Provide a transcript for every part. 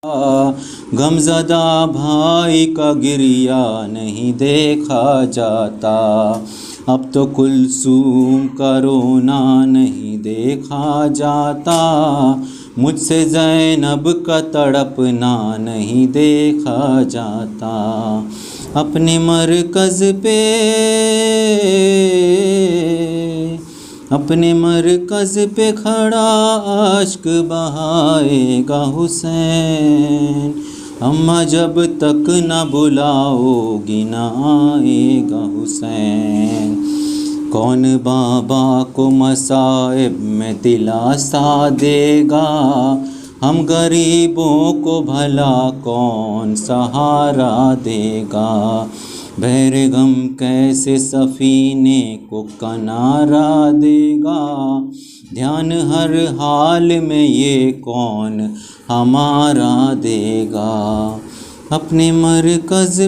غمزدہ بھائی کا گریہ نہیں دیکھا جاتا، اب تو کلثوم کا رونا نہیں دیکھا جاتا، مجھ سے زینب کا تڑپنا نہیں دیکھا جاتا، اپنے مرکز پہ کھڑا اشک بہائے گا حسین، اماں جب تک نہ بلاؤ گی نہ آئے گا حسین، کون بابا کو مصائب میں دلاسا دے گا، ہم غریبوں کو بھلا کون سہارا دے گا، بحر غم کیسے سفینے کو کنارہ دے گا، دھیان ہر حال میں یہ کون ہمارا دے گا، اپنے مرکز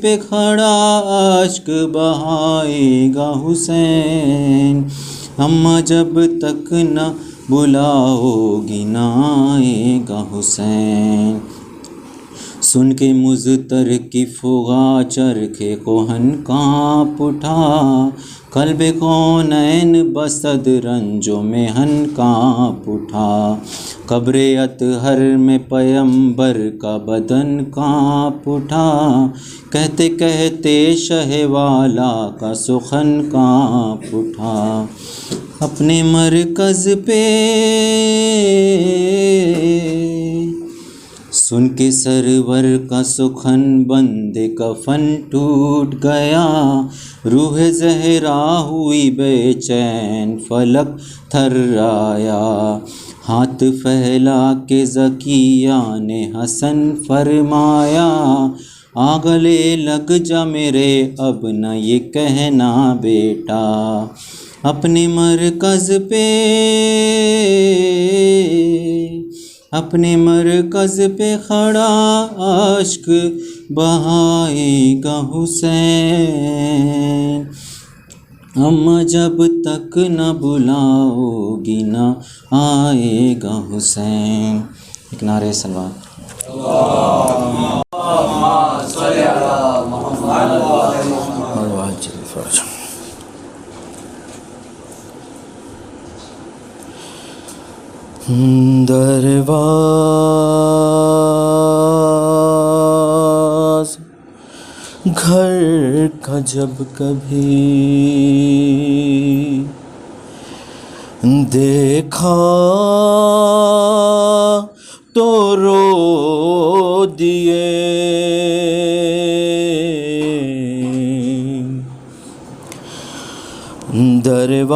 پہ کھڑا اشک بہائے گا حسین، اماں جب تک نہ بلاؤ گی نہ آئے گا حسین، سن کے مضطر کی فغا چرخے کوہن کانپ اٹھا، قلب کونین بصد رنجو محن کانپ اٹھا، قبر اطہر میں پیمبر کا بدن کانپ اٹھا، کہتے کہتے شہ والا کا سخن کانپ اٹھا، اپنے مرکز پہ سن کے سرور کا سخن بند کفن ٹوٹ گیا، روح زہرا ہوئی بے چین فلک تھرایا، ہاتھ پھیلا کے زکیہ نے حسن فرمایا، آ گلے لگ جا میرے اب نہ یہ کہنا بیٹا، اپنے مرکز پہ کھڑا اشک بہائے گا حسین، اماں جب تک نہ بلاؤ گی نہ آئے گا حسین، ایک نعرہ صلوات۔ درواز گھر کا جب کبھی دیکھا تو رو دیے، دروازہ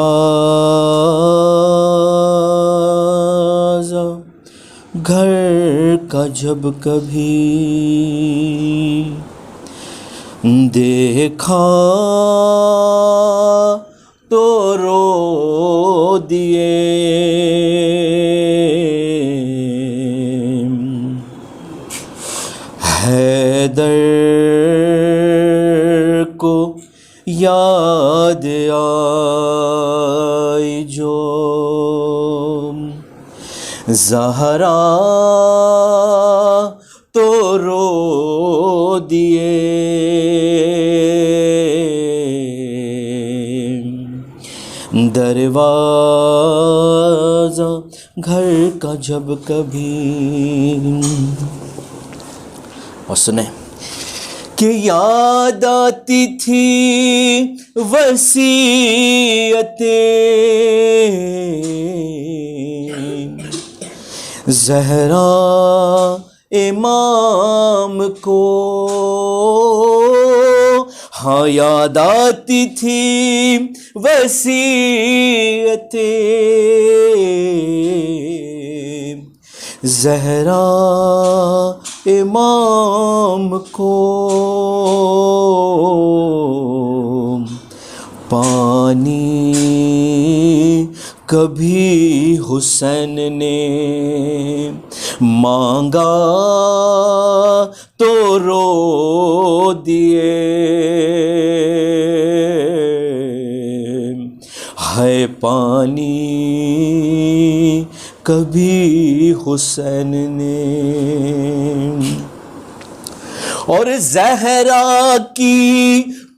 گھر کا جب کبھی دیکھا تو رو دیے، حیدر کو یاد آئی جو زہرا تو رو دیے، دروازہ گھر کا جب کبھی، اور سنیں کہ یاد آتی تھی وصیتیں زہرا امام کو، ہاں یاد آتی تھی وصیتیں زہرا امام کو، پانی کبھی حسین نے مانگا تو رو دیے، ہے پانی کبھی حسین نے، اور زہرا کی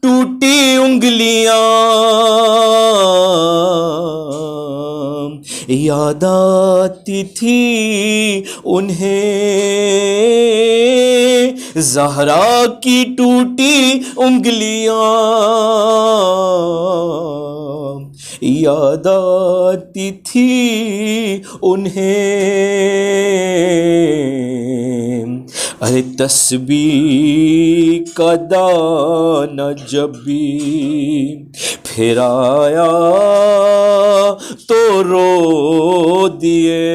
ٹوٹی انگلیاں یاد آتی تھی انہیں، زہرا کی ٹوٹی انگلیاں یاد آتی تھی انہیں، ارے تسبیح کا دانہ جب بھی پھرایا تو رو دیے،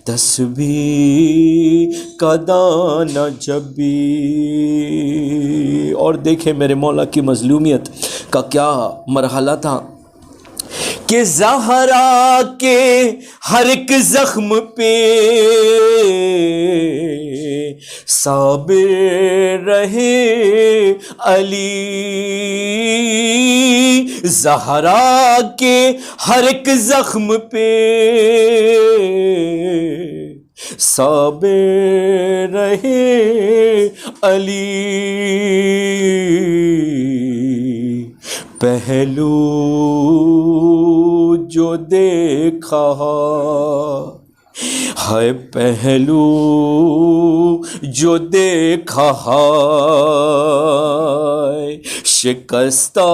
تسبیح کا دانہ جب بھی۔ اور دیکھیں میرے مولا کی مظلومیت کا کیا مرحلہ تھا کہ زہرا کے ہر ایک زخم پہ صابر رہے علی، زہرا کے ہر ایک زخم پہ صابر رہے علی، پہلو جو دیکھا ہے، پہلو جو دیکھا ہے شکستہ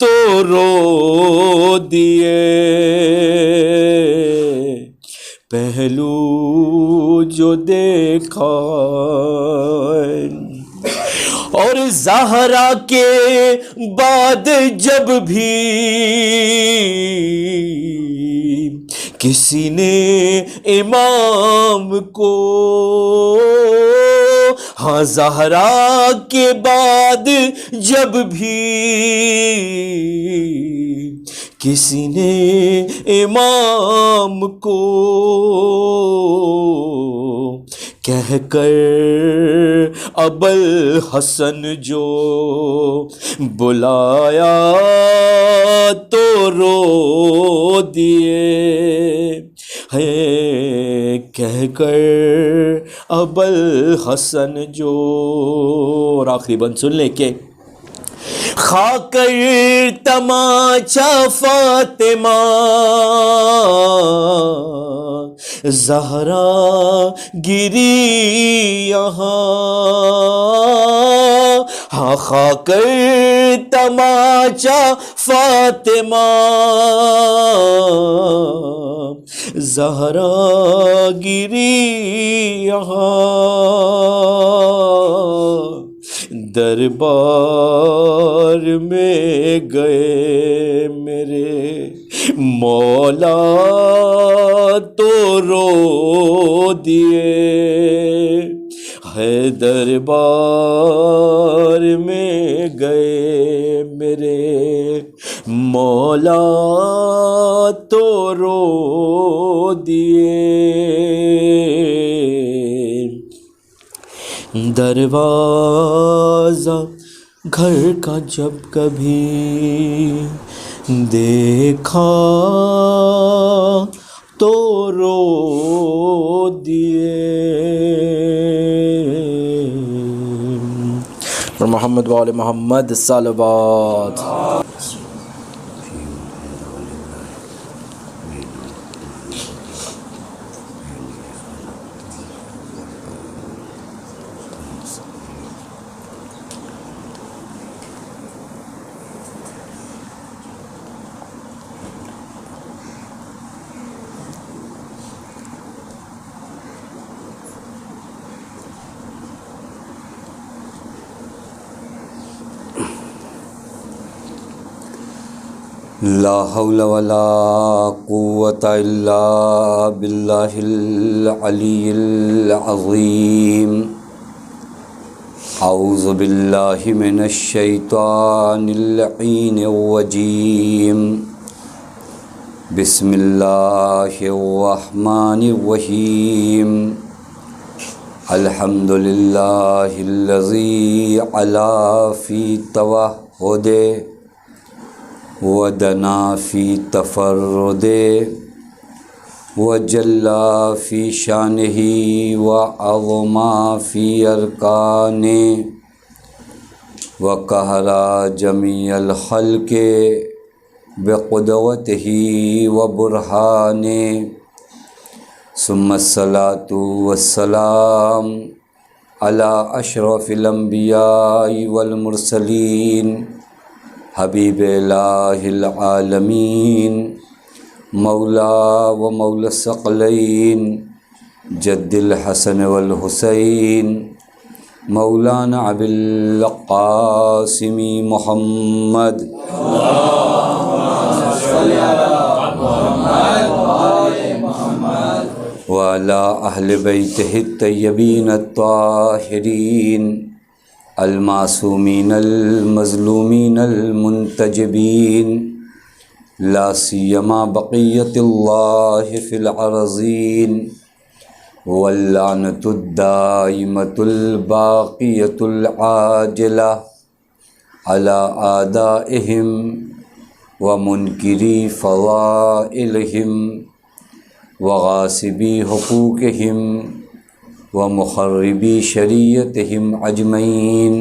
تو رو دیے، پہلو جو دیکھا ہے۔ اور زہرا کے بعد جب بھی کسی نے امام کو، ہاں زہرا کے بعد جب بھی کسی نے امام کو کہہ کر ابوالحسن جو بلایا تو رو دیے، ہے کہہ کر ابوالحسن جو۔ اور آخری بند سن لے کے کھا کر تماچا فاطمہ زہرا گری یہاں، ہاں کھا کر تماچا فاطمہ زہرا گری یہاں، دربار میں گئے میرے مولا تو رو دیے، ہے دربار میں گئے میرے مولا تو رو دیے، دروازہ گھر کا جب کبھی دیکھا تو رو دیے۔ محمد وآل محمد صلوات۔ لا حول ولا قوة الا باللہ العلی العظیم۔ اعوذ باللہ من الشیطان اللعین الرجیم۔ بسم اللہ الرحمن الرحیم۔ الحمد للہ الذی علا فی توحد ودنا فی تفرد وجلا فی شانہ وعظما فی ارکان وقہرا جمیع الخلق بقدوتہ وبرہان ثم الصلاة والسلام علی اشرف الانبیاء والمرسلین حبیب الہ العالمین مولا و مولا الثقلین جد الحسن والحسین مولانا ابی القاسم محمد وعلى أهل بيته الطيبين الطاهرين المعصومين المظلومين المنتجبين لا سيما بقية الله في الأرضين واللعنة الدائمة الباقية العاجلة على أعدائهم ومنكري فضائلهم وغاصبی حقوقہم ومخربی شریعتہم اجمعین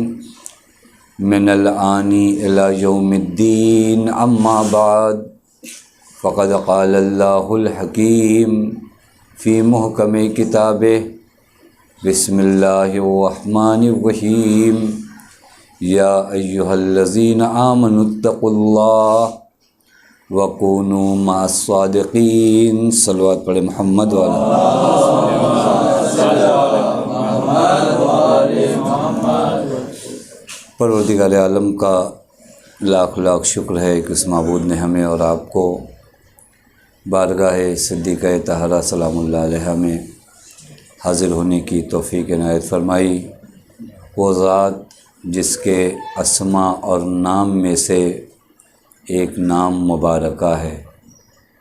من الآن الی یوم الدین اما بعد فقد قال اللہ الحکیم فی محکم کتابہ بسم اللہ الرحمن الرحیم یا ایہا الذین آمنوا اتقوا اللہ وَكُونُوا مَعَ الصَّادِقِينَ صلوات پڑھے محمد پروردگار عالم کا لاکھ لاکھ شکر ہے کہ اس معبود نے ہمیں اور آپ کو بارگاہ صدیقہ طاہرہ سلام اللہ علیہا میں حاضر ہونے کی توفیق عنایت فرمائی۔ وہ ذات جس کے اسماء اور نام میں سے ایک نام مبارکہ ہے،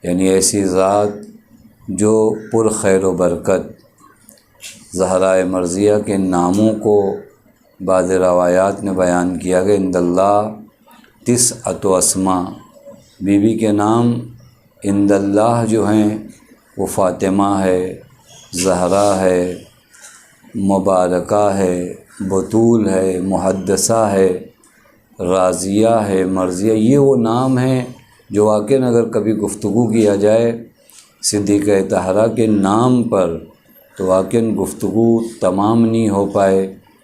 یعنی ایسی ذات جو پر خیر و برکت۔ زہرائے مرضیہ کے ناموں کو بعض روایات نے بیان کیا کہ عند اللہ تسعۃ اسماء، بی بی کے نام عند اللہ جو ہیں وہ فاطمہ ہے، زہرا ہے، مبارکہ ہے، بطول ہے، محدثہ ہے، راضیہ ہے، مرضیہ۔ یہ وہ نام ہیں جو واقعاً اگر کبھی گفتگو کیا جائے صدیقہ طاہرہ کے نام پر تو واقعاً گفتگو تمام نہیں ہو پائے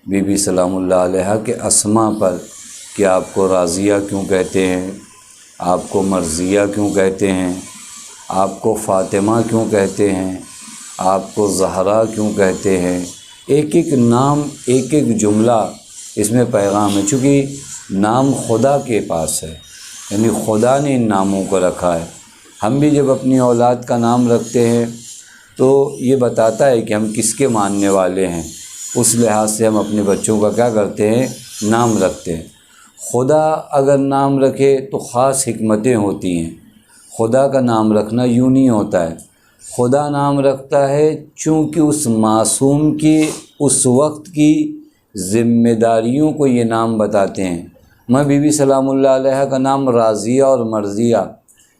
بی بی سلام اللہ علیہا کے اسماء پر، کہ آپ کو راضیہ کیوں کہتے ہیں، آپ کو مرضیہ کیوں کہتے ہیں، آپ کو فاطمہ کیوں کہتے ہیں، آپ کو زہرا کیوں کہتے ہیں۔ ایک ایک نام، ایک ایک جملہ اس میں پیغام ہے، چونکہ نام خدا کے پاس ہے، یعنی خدا نے ان ناموں کو رکھا ہے۔ ہم بھی جب اپنی اولاد کا نام رکھتے ہیں تو یہ بتاتا ہے کہ ہم کس کے ماننے والے ہیں، اس لحاظ سے ہم اپنے بچوں کا کیا کرتے ہیں، نام رکھتے ہیں۔ خدا اگر نام رکھے تو خاص حکمتیں ہوتی ہیں۔ خدا کا نام رکھنا یوں نہیں ہوتا ہے، خدا نام رکھتا ہے چونکہ اس معصوم کی اس وقت کی ذمہ داریوں کو یہ نام بتاتے ہیں۔ میں بی بی سلام اللہ علیہ کا نام راضیہ اور مرضیہ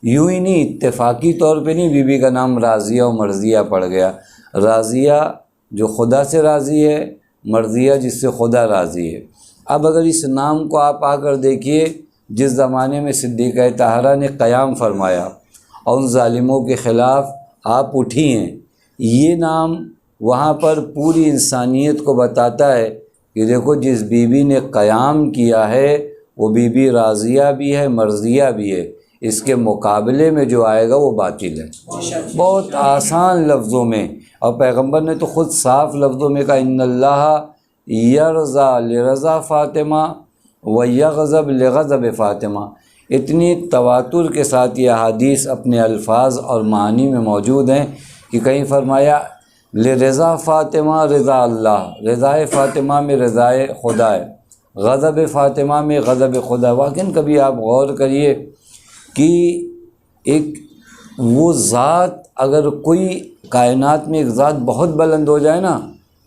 یوں ہی نہیں، اتفاقی طور پہ نہیں بی بی کا نام راضیہ اور مرضیہ پڑ گیا۔ راضیہ جو خدا سے راضی ہے، مرضیہ جس سے خدا راضی ہے۔ اب اگر اس نام کو آپ آ کر دیکھیے، جس زمانے میں صدیقہ طاہرہ نے قیام فرمایا اور ان ظالموں کے خلاف آپ اٹھی ہیں، یہ نام وہاں پر پوری انسانیت کو بتاتا ہے کہ دیکھو جس بی بی نے قیام کیا ہے وہ بی بی راضیہ بھی ہے، مرضیہ بھی ہے، اس کے مقابلے میں جو آئے گا وہ باطل ہے۔ بہت آسان لفظوں میں، اور پیغمبر نے تو خود صاف لفظوں میں کہا ان اللہ یرضا لرضا فاطمہ ویغضب لغضب فاطمہ۔ اتنی تواتر کے ساتھ یہ احادیث اپنے الفاظ اور معانی میں موجود ہیں کہ کہیں فرمایا لرضا فاطمہ رضا اللہ، رضائے فاطمہ میں رضائے خدا ہے، غضب فاطمہ میں غضب خدا۔ واقعاً کبھی آپ غور کریے کہ ایک وہ ذات، اگر کوئی کائنات میں ایک ذات بہت بلند ہو جائے نا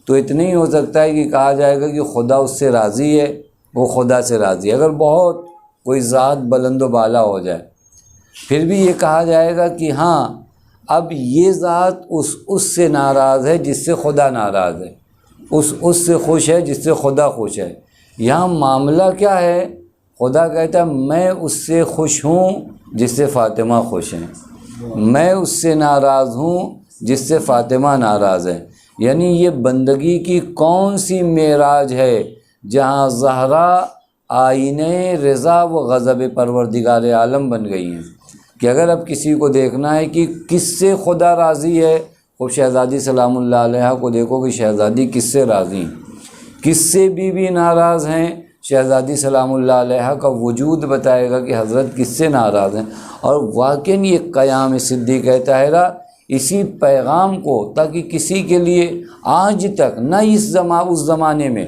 تو اتنا ہی ہو سکتا ہے کہ کہا جائے گا کہ خدا اس سے راضی ہے، وہ خدا سے راضی ہے۔ اگر بہت کوئی ذات بلند و بالا ہو جائے پھر بھی یہ کہا جائے گا کہ ہاں اب یہ ذات اس سے ناراض ہے جس سے خدا ناراض ہے، اس سے خوش ہے جس سے خدا خوش ہے۔ یہاں معاملہ کیا ہے؟ خدا کہتا ہے میں اس سے خوش ہوں جس سے فاطمہ خوش ہیں، میں اس سے ناراض ہوں جس سے فاطمہ ناراض ہے۔ یعنی یہ بندگی کی کون سی معراج ہے جہاں زہرا آئینہ رضا و غضب پروردگار عالم بن گئی ہیں کہ اگر اب کسی کو دیکھنا ہے کہ کس سے خدا راضی ہے، خوب شہزادی سلام اللہ علیہ کو دیکھو کہ شہزادی کس سے راضی ہیں، کس سے بھی ناراض ہیں، شہزادی سلام اللہ علیہ کا وجود بتائے گا کہ حضرت کس سے ناراض ہیں۔ اور واقعی یہ قیام صدیقہ طاہرہ اسی پیغام کو، تاکہ کسی کے لیے آج تک نہ اس زمانے میں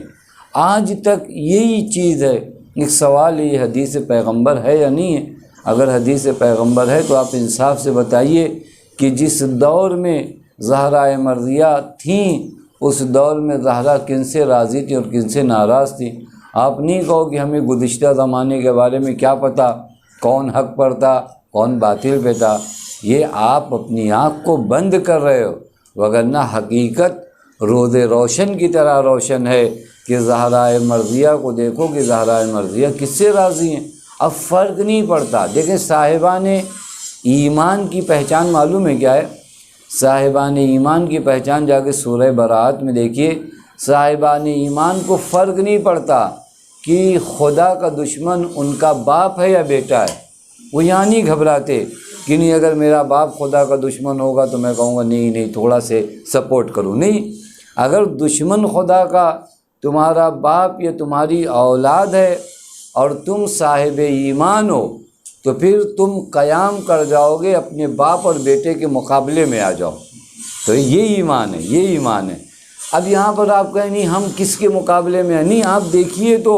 آج تک یہی چیز ہے۔ ایک سوال ہے، یہ حدیث پیغمبر ہے یا نہیں ہے؟ اگر حدیث پیغمبر ہے تو آپ انصاف سے بتائیے کہ جس دور میں زہرا مرضیہ تھیں اس دور میں زہرا کن سے راضی تھی اور کن سے ناراض تھی۔ آپ نہیں کہو کہ ہمیں گزشتہ زمانے کے بارے میں کیا پتہ، کون حق پر تھا کون باطل پہ تھا۔ یہ آپ اپنی آنکھ کو بند کر رہے ہو، وگرنہ حقیقت روز روشن کی طرح روشن ہے کہ زہرا مرضیہ کو دیکھو کہ زہرا مرضیہ کس سے راضی ہیں۔ اب فرق نہیں پڑتا۔ دیکھیں صاحبان ایمان کی پہچان معلوم ہے کیا ہے؟ صاحبان ایمان کی پہچان جا کے سورہ برات میں دیکھیے، صاحبان ایمان کو فرق نہیں پڑتا کہ خدا کا دشمن ان کا باپ ہے یا بیٹا ہے۔ وہ یہاں نہیں گھبراتے کہ نہیں اگر میرا باپ خدا کا دشمن ہوگا تو میں کہوں گا نہیں تھوڑا سے سپورٹ کروں۔ نہیں، اگر دشمن خدا کا تمہارا باپ یا تمہاری اولاد ہے اور تم صاحب ایمان ہو تو پھر تم قیام کر جاؤ گے، اپنے باپ اور بیٹے کے مقابلے میں آ جاؤ۔ تو یہ ایمان ہے، یہ ایمان ہے۔ اب یہاں پر آپ کہیں نہیں ہم کس کے مقابلے میں ہیں، نہیں آپ دیکھیے تو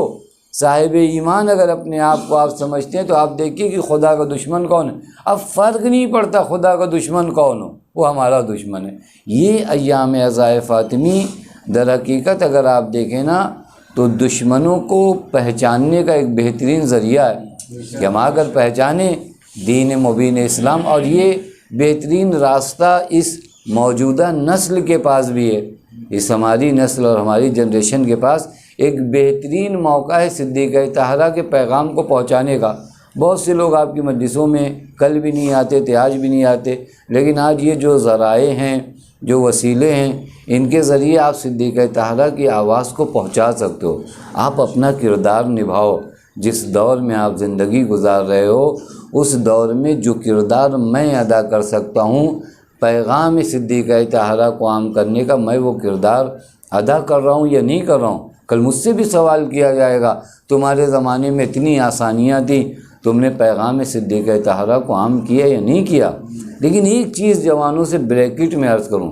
صاحب ایمان اگر اپنے آپ کو آپ سمجھتے ہیں تو آپ دیکھیے کہ خدا کا دشمن کون ہے۔ اب فرق نہیں پڑتا خدا کا دشمن کون ہو، وہ ہمارا دشمن ہے۔ یہ ایام عزائے فاطمی در حقیقت اگر آپ دیکھیں نا تو دشمنوں کو پہچاننے کا ایک بہترین ذریعہ ہے کہ ہم اگر پہچانیں دین مبین اسلام، اور یہ بہترین راستہ اس موجودہ نسل کے پاس بھی ہے، اس ہماری نسل اور ہماری جنریشن کے پاس ایک بہترین موقع ہے صدیقہ طاہرہ کے پیغام کو پہنچانے کا۔ بہت سے لوگ آپ کی مجلسوں میں کل بھی نہیں آتے تھے، آج بھی نہیں آتے، لیکن آج یہ جو ذرائع ہیں، جو وسیلے ہیں، ان کے ذریعے آپ صدیقہ طاہرہ کی آواز کو پہنچا سکتے ہو۔ آپ اپنا کردار نبھاؤ۔ جس دور میں آپ زندگی گزار رہے ہو اس دور میں جو کردار میں ادا کر سکتا ہوں پیغام صدیقہ طاہرہ کو عام کرنے کا، میں وہ کردار ادا کر رہا ہوں یا نہیں کر رہا ہوں۔ کل مجھ سے بھی سوال کیا جائے گا تمہارے زمانے میں اتنی آسانیاں تھیں، تم نے پیغام صدیقہ طاہرہ کو عام کیا یا نہیں کیا؟ لیکن ایک چیز جوانوں سے بریکٹ میں عرض کروں،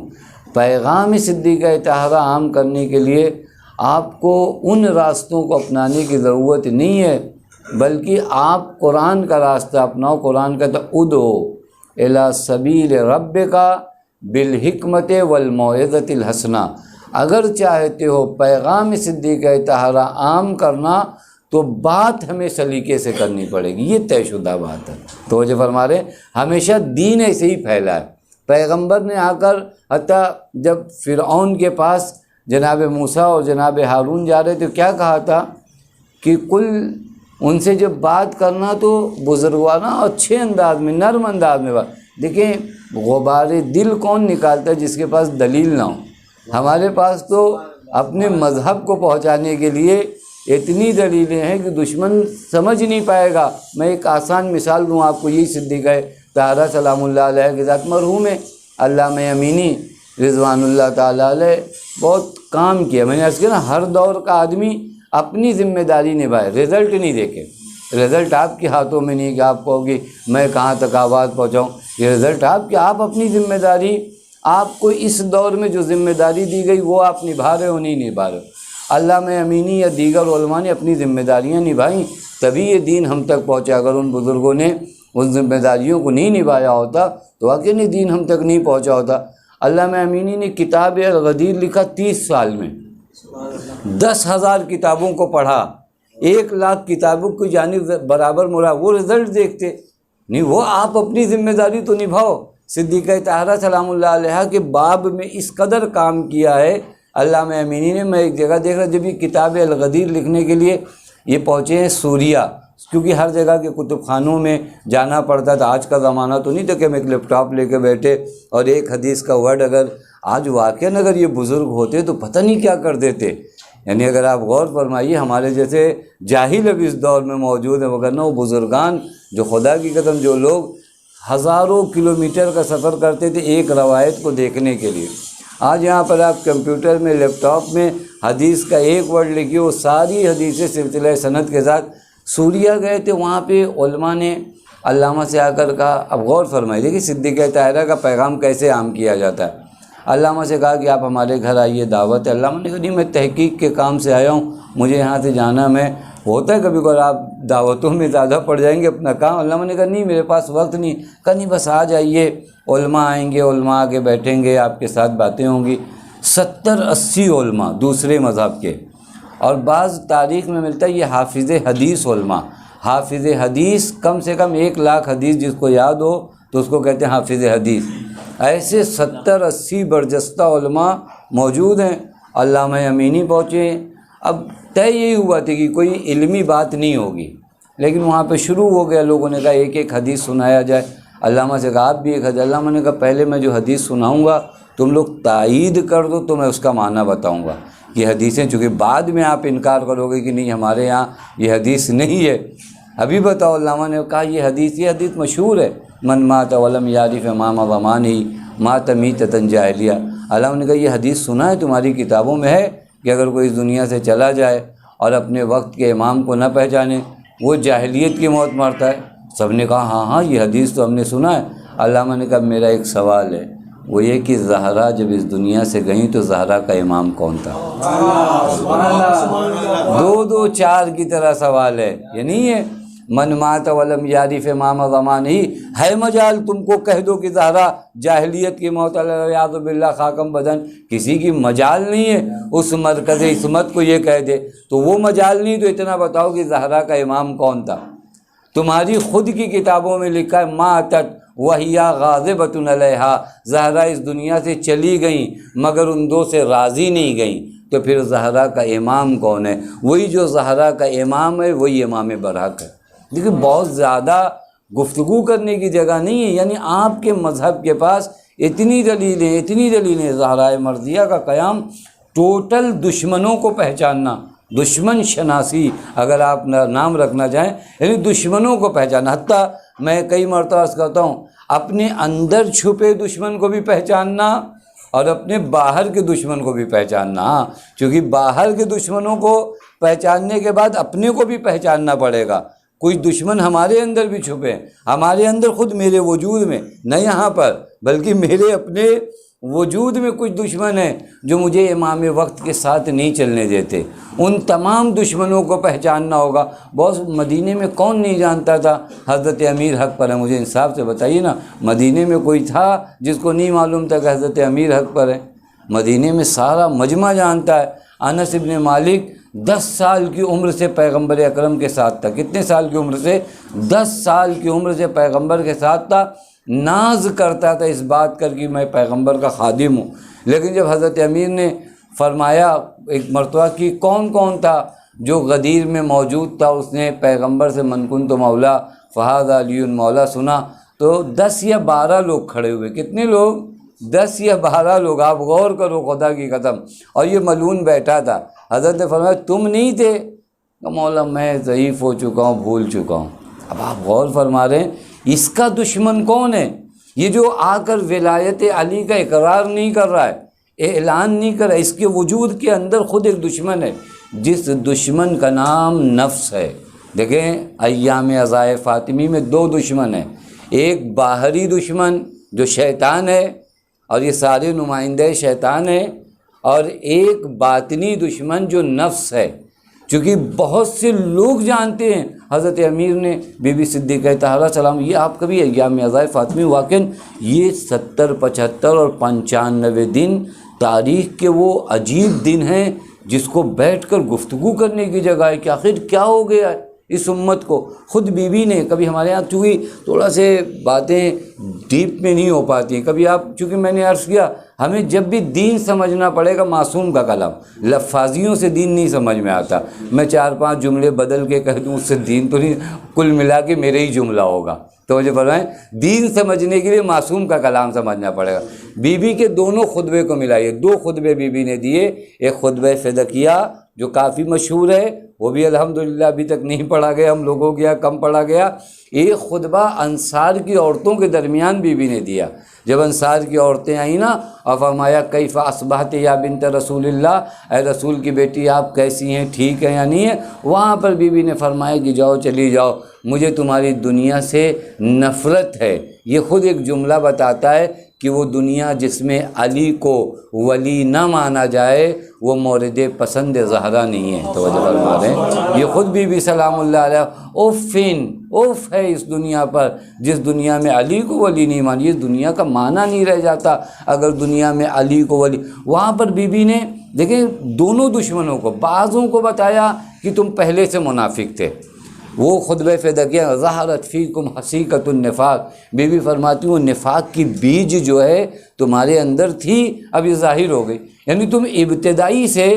پیغام صدیقہ طاہرہ عام کرنے کے لیے آپ کو ان راستوں کو اپنانے کی ضرورت نہیں ہے، بلکہ آپ قرآن کا راستہ اپناؤ۔ قرآن کہتا ہے ادعو الی سبیل ربک بالحکمت والموعظۃ الحسنہ۔ اگر چاہتے ہو پیغام صدیقہ طاہرہ عام کرنا تو بات ہمیں سلیقے سے کرنی پڑے گی، یہ طے شدہ بات ہے۔ توجہ فرما رہے، ہمیشہ دین ایسے ہی پھیلا ہے۔ پیغمبر نے آ کر حتیٰ جب فرعون کے پاس جناب موسیٰ اور جناب ہارون جا رہے تو کیا کہا تھا کہ ان سے جب بات کرنا تو بزرگوارا اچھے انداز میں، نرم انداز میں بات۔ دیکھیں غبار دل کون نکالتا ہے؟ جس کے پاس دلیل نہ ہو۔ ہمارے پاس تو اپنے مذہب کو پہنچانے کے لیے اتنی دلیلیں ہیں کہ دشمن سمجھ نہیں پائے گا۔ میں ایک آسان مثال دوں آپ کو، یہی صدیقہ طاہرہ سلام اللہ علیہ کے ذات مرحوم ہے علامہ امینی رضوان اللہ تعالیٰ علیہ، بہت کام کیا۔ میں نے عرض کیا نا، ہر دور کا آدمی اپنی ذمہ داری نبھائے، رزلٹ نہیں دیکھے۔ رزلٹ آپ کے ہاتھوں میں نہیں کہ آپ کہو گی میں کہاں تک آواز پہنچاؤں، یہ رزلٹ آپ اپنی ذمہ داری، آپ کو اس دور میں جو ذمہ داری دی گئی وہ آپ نبھا رہے ہو نہیں نبھا رہے ہو۔ علامہ امینی یا دیگر علماء نے اپنی ذمہ داریاں نبھائیں تبھی یہ دین ہم تک پہنچا۔ اگر ان بزرگوں نے ان ذمہ داریوں کو نہیں نبھایا ہوتا تو واقعی دین ہم تک نہیں پہنچا ہوتا۔ علامہ امینی نے کتاب الغدیر لکھا 30 سال میں، 10,000 کتابوں کو پڑھا، 1,00,000 کتابوں کی جانب برابر مرا، وہ رزلٹ دیکھتے نہیں، وہ آپ اپنی ذمہ داری تو نبھاؤ۔ صدیقہ طاہرہ سلام اللہ علیہا کے باب میں اس قدر کام کیا ہے علامہ امینی نے۔ میں ایک جگہ دیکھ رہا، جب یہ کتاب الغدیر لکھنے کے لیے یہ پہنچے ہیں سوریہ، کیونکہ ہر جگہ کے کتب خانوں میں جانا پڑتا تھا۔ آج کا زمانہ تو نہیں تھا کہ ہم ایک لیپ ٹاپ لے کے بیٹھے اور ایک حدیث کا ورڈ، اگر آج واقعاً اگر یہ بزرگ ہوتے تو پتہ نہیں کیا کر دیتے۔ یعنی اگر آپ غور فرمائیے، ہمارے جیسے جاہل اب اس دور میں موجود ہیں، مگر نہ وہ بزرگان جو خدا کی قسم جو لوگ ہزاروں کلومیٹر کا سفر کرتے تھے ایک روایت کو دیکھنے کے لیے، آج یہاں پر آپ کمپیوٹر میں لیپ ٹاپ میں حدیث کا ایک ورڈ لکھیے، وہ ساری حدیثیں سلسلہ سند کے ساتھ۔ سوریہ گئے تھے، وہاں پہ علماء نے علامہ سے آ کر کہا، اب غور فرمائیے کہ صدیقہ طاہرہ کا پیغام کیسے عام کیا جاتا ہے۔ علامہ سے کہا کہ آپ ہمارے گھر آئیے، دعوت ہے۔ علامہ نے کہا نہیں، میں تحقیق کے کام سے آیا ہوں، مجھے یہاں سے جانا، میں ہوتا ہے کبھی کبھار آپ دعوتوں میں زیادہ پڑ جائیں گے اپنا کام۔ علامہ نے کہا نہیں، میرے پاس وقت نہیں۔ کہا نہیں، بس آ جائیے، علماء آئیں گے، علماء آگے بیٹھیں گے، آپ کے ساتھ باتیں ہوں گی۔ 70-80 علماء دوسرے مذہب کے، اور بعض تاریخ میں ملتا ہے یہ حافظ حدیث علماء، حافظ حدیث کم سے کم 1,00,000 حدیث جس کو یاد ہو تو اس کو کہتے ہیں حافظ حدیث۔ ایسے 70-80 برجستہ علماء موجود ہیں۔ علامہ امینی پہنچے، اب طے یہی ہوا تھا کہ کوئی علمی بات نہیں ہوگی، لیکن وہاں پہ شروع ہو گیا، لوگوں نے کہا ایک ایک حدیث سنایا جائے۔ علامہ سے کہا آپ بھی ایک حدیث۔ علامہ نے کہا پہلے میں جو حدیث سناؤں گا تم لوگ تائید کر دو تو میں اس کا معنی بتاؤں گا۔ یہ حدیثیں چونکہ بعد میں آپ انکار کرو گے کہ نہیں ہمارے یہاں یہ حدیث نہیں ہے، ابھی بتاؤ۔ علامہ نے کہا یہ حدیث مشہور ہے، من مات ولم یعرف امام زمانہ مات میتۃ جاہلیہ۔ علامہ نے کہا یہ حدیث سنا ہے تمہاری کتابوں میں ہے کہ اگر کوئی اس دنیا سے چلا جائے اور اپنے وقت کے امام کو نہ پہچانے وہ جاہلیت کی موت مرتا ہے؟ سب نے کہا ہاں ہاں یہ حدیث تو ہم نے سنا ہے۔ علامہ نے کہا میرا ایک سوال ہے، وہ یہ کہ زہرا جب اس دنیا سے گئیں تو زہرا کا امام کون تھا؟ 2-2 4 کی طرح سوال ہے، یہ نہیں ہے من مات ولم یعرف امام زمانہ ہی ہے مجال تم کو کہہ دو کہ زہرا جاہلیت کی موت الیاذ باللہ خاکم بدن، کسی کی مجال نہیں ہے اس مرکز عصمت کو یہ کہہ دے، تو وہ مجال نہیں، تو اتنا بتاؤ کہ زہرا کا امام کون تھا؟ تمہاری خود کی کتابوں میں لکھا ہے ماتت وہی غاضبۃ علیہا، زہرا اس دنیا سے چلی گئیں مگر ان دو سے راضی نہیں گئیں، تو پھر زہرا کا امام کون ہے؟ وہی جو زہرا کا امام ہے وہی امام برحق ہے۔ دیکھیں بہت زیادہ گفتگو کرنے کی جگہ نہیں ہے، یعنی آپ کے مذہب کے پاس اتنی دلیلیں زہرا مرضیہ کا قیام، ٹوٹل دشمنوں کو پہچاننا، دشمن شناسی اگر آپ نام رکھنا چاہیں، یعنی دشمنوں کو پہچاننا۔ حتیٰ میں کئی مرتبہ عرض کرتا ہوں اپنے اندر چھپے دشمن کو بھی پہچاننا اور اپنے باہر کے دشمن کو بھی پہچاننا، چونکہ باہر کے دشمنوں کو پہچاننے کے بعد اپنے کو بھی پہچاننا پڑے گا۔ کوئی دشمن ہمارے اندر بھی چھپے ہیں، ہمارے اندر خود میرے وجود میں، نہ یہاں پر بلکہ میرے اپنے وجود میں کچھ دشمن ہیں جو مجھے امام وقت کے ساتھ نہیں چلنے دیتے، ان تمام دشمنوں کو پہچاننا ہوگا۔ بہت مدینے میں کون نہیں جانتا تھا حضرت امیر حق پر ہے؟ مجھے انصاف سے بتائیے نا، مدینے میں کوئی تھا جس کو نہیں معلوم تھا کہ حضرت امیر حق پر ہے؟ مدینے میں سارا مجمع جانتا ہے۔ انس ابن مالک 10 سال کی عمر سے پیغمبر اکرم کے ساتھ تھا۔ کتنے سال کی عمر سے؟ 10 سال کی عمر سے پیغمبر کے ساتھ تھا، ناز کرتا تھا اس بات کر کہ میں پیغمبر کا خادم ہوں۔ لیکن جب حضرت امیر نے فرمایا ایک مرتبہ کہ کون کون تھا جو غدیر میں موجود تھا، اس نے پیغمبر سے من کنت مولا فہذا علی مولا سنا، تو 10 یا 12 لوگ کھڑے ہوئے۔ کتنے لوگ؟ 10 یا 12 لوگ، آپ غور کرو خدا کی قسم۔ اور یہ ملعون بیٹھا تھا۔ حضرت نے فرمایا تم نہیں تھے؟ کہ مولا میں ضعیف ہو چکا ہوں، بھول چکا ہوں۔ اب آپ غور فرما رہے ہیں اس کا دشمن کون ہے؟ یہ جو آ کر ولایت علی کا اقرار نہیں کر رہا ہے، اعلان نہیں کر رہا ہے، اس کے وجود کے اندر خود ایک دشمن ہے، جس دشمن کا نام نفس ہے۔ دیکھیں ایام عزائے فاطمی میں 2 دشمن ہیں، ایک باہری دشمن جو شیطان ہے اور یہ سارے نمائندے شیطان ہیں، اور ایک باطنی دشمن جو نفس ہے۔ چونکہ بہت سے لوگ جانتے ہیں حضرت امیر نے بی بی صدیقہ طاہرہ سلام، یہ آپ کبھی ایام عزائے فاطمی واقعاً یہ 70 75 اور 95 دن تاریخ کے وہ عجیب دن ہیں جس کو بیٹھ کر گفتگو کرنے کی جگہ ہے کہ آخر کیا ہو گیا ہے اس امت کو۔ خود بی بی نے کبھی ہمارے یہاں چونکہ تھوڑا سے باتیں ڈیپ میں نہیں ہو پاتی، کبھی آپ چونکہ میں نے عرض کیا ہمیں جب بھی دین سمجھنا پڑے گا معصوم کا کلام، لفاظیوں سے دین نہیں سمجھ میں آتا۔ میں 4-5 جملے بدل کے کہہ دوں اس سے دین تو نہیں، کل ملا کے میرے ہی جملہ ہوگا۔ تو مجھے فرمائیں دین سمجھنے کے لیے معصوم کا کلام سمجھنا پڑے گا۔ بی بی کے دونوں خطبے کو ملائیے، 2 خطبے بی بی نے دیے، ایک خطبہ فدقیہ جو کافی مشہور ہے، وہ بھی الحمدللہ ابھی تک نہیں پڑھا گیا، ہم لوگوں کے یہاں کم پڑھا گیا۔ ایک خطبہ انصار کی عورتوں کے درمیان بی بی نے دیا، جب انصار کی عورتیں آئیں نا، اور فرمایا کیف اصبحت یا بنت رسول اللہ، اے رسول کی بیٹی آپ کیسی ہیں، ٹھیک ہیں یا نہیں ہے؟ وہاں پر بی بی نے فرمایا کہ جاؤ چلی جاؤ، مجھے تمہاری دنیا سے نفرت ہے۔ یہ خود ایک جملہ بتاتا ہے کہ وہ دنیا جس میں علی کو ولی نہ مانا جائے وہ مورد پسند زہرا نہیں ہے۔ توجہ فرما رہے ہیں، یہ خود بی بی سلام اللہ علیہ اوف ہے اس دنیا پر جس دنیا میں علی کو ولی نہیں مانی، اس دنیا کا معنی نہیں رہ جاتا اگر دنیا میں علی کو ولی۔ وہاں پر بی بی نے دیکھیں دونوں دشمنوں کو، بعضوں کو بتایا کہ تم پہلے سے منافق تھے، وہ خطبہ فدقیہ ظہرت فیکم حقیقت النفاق، بی بی فرماتی وہ نفاق کی بیج جو ہے تمہارے اندر تھی اب یہ ظاہر ہو گئی، یعنی تم ابتدائی سے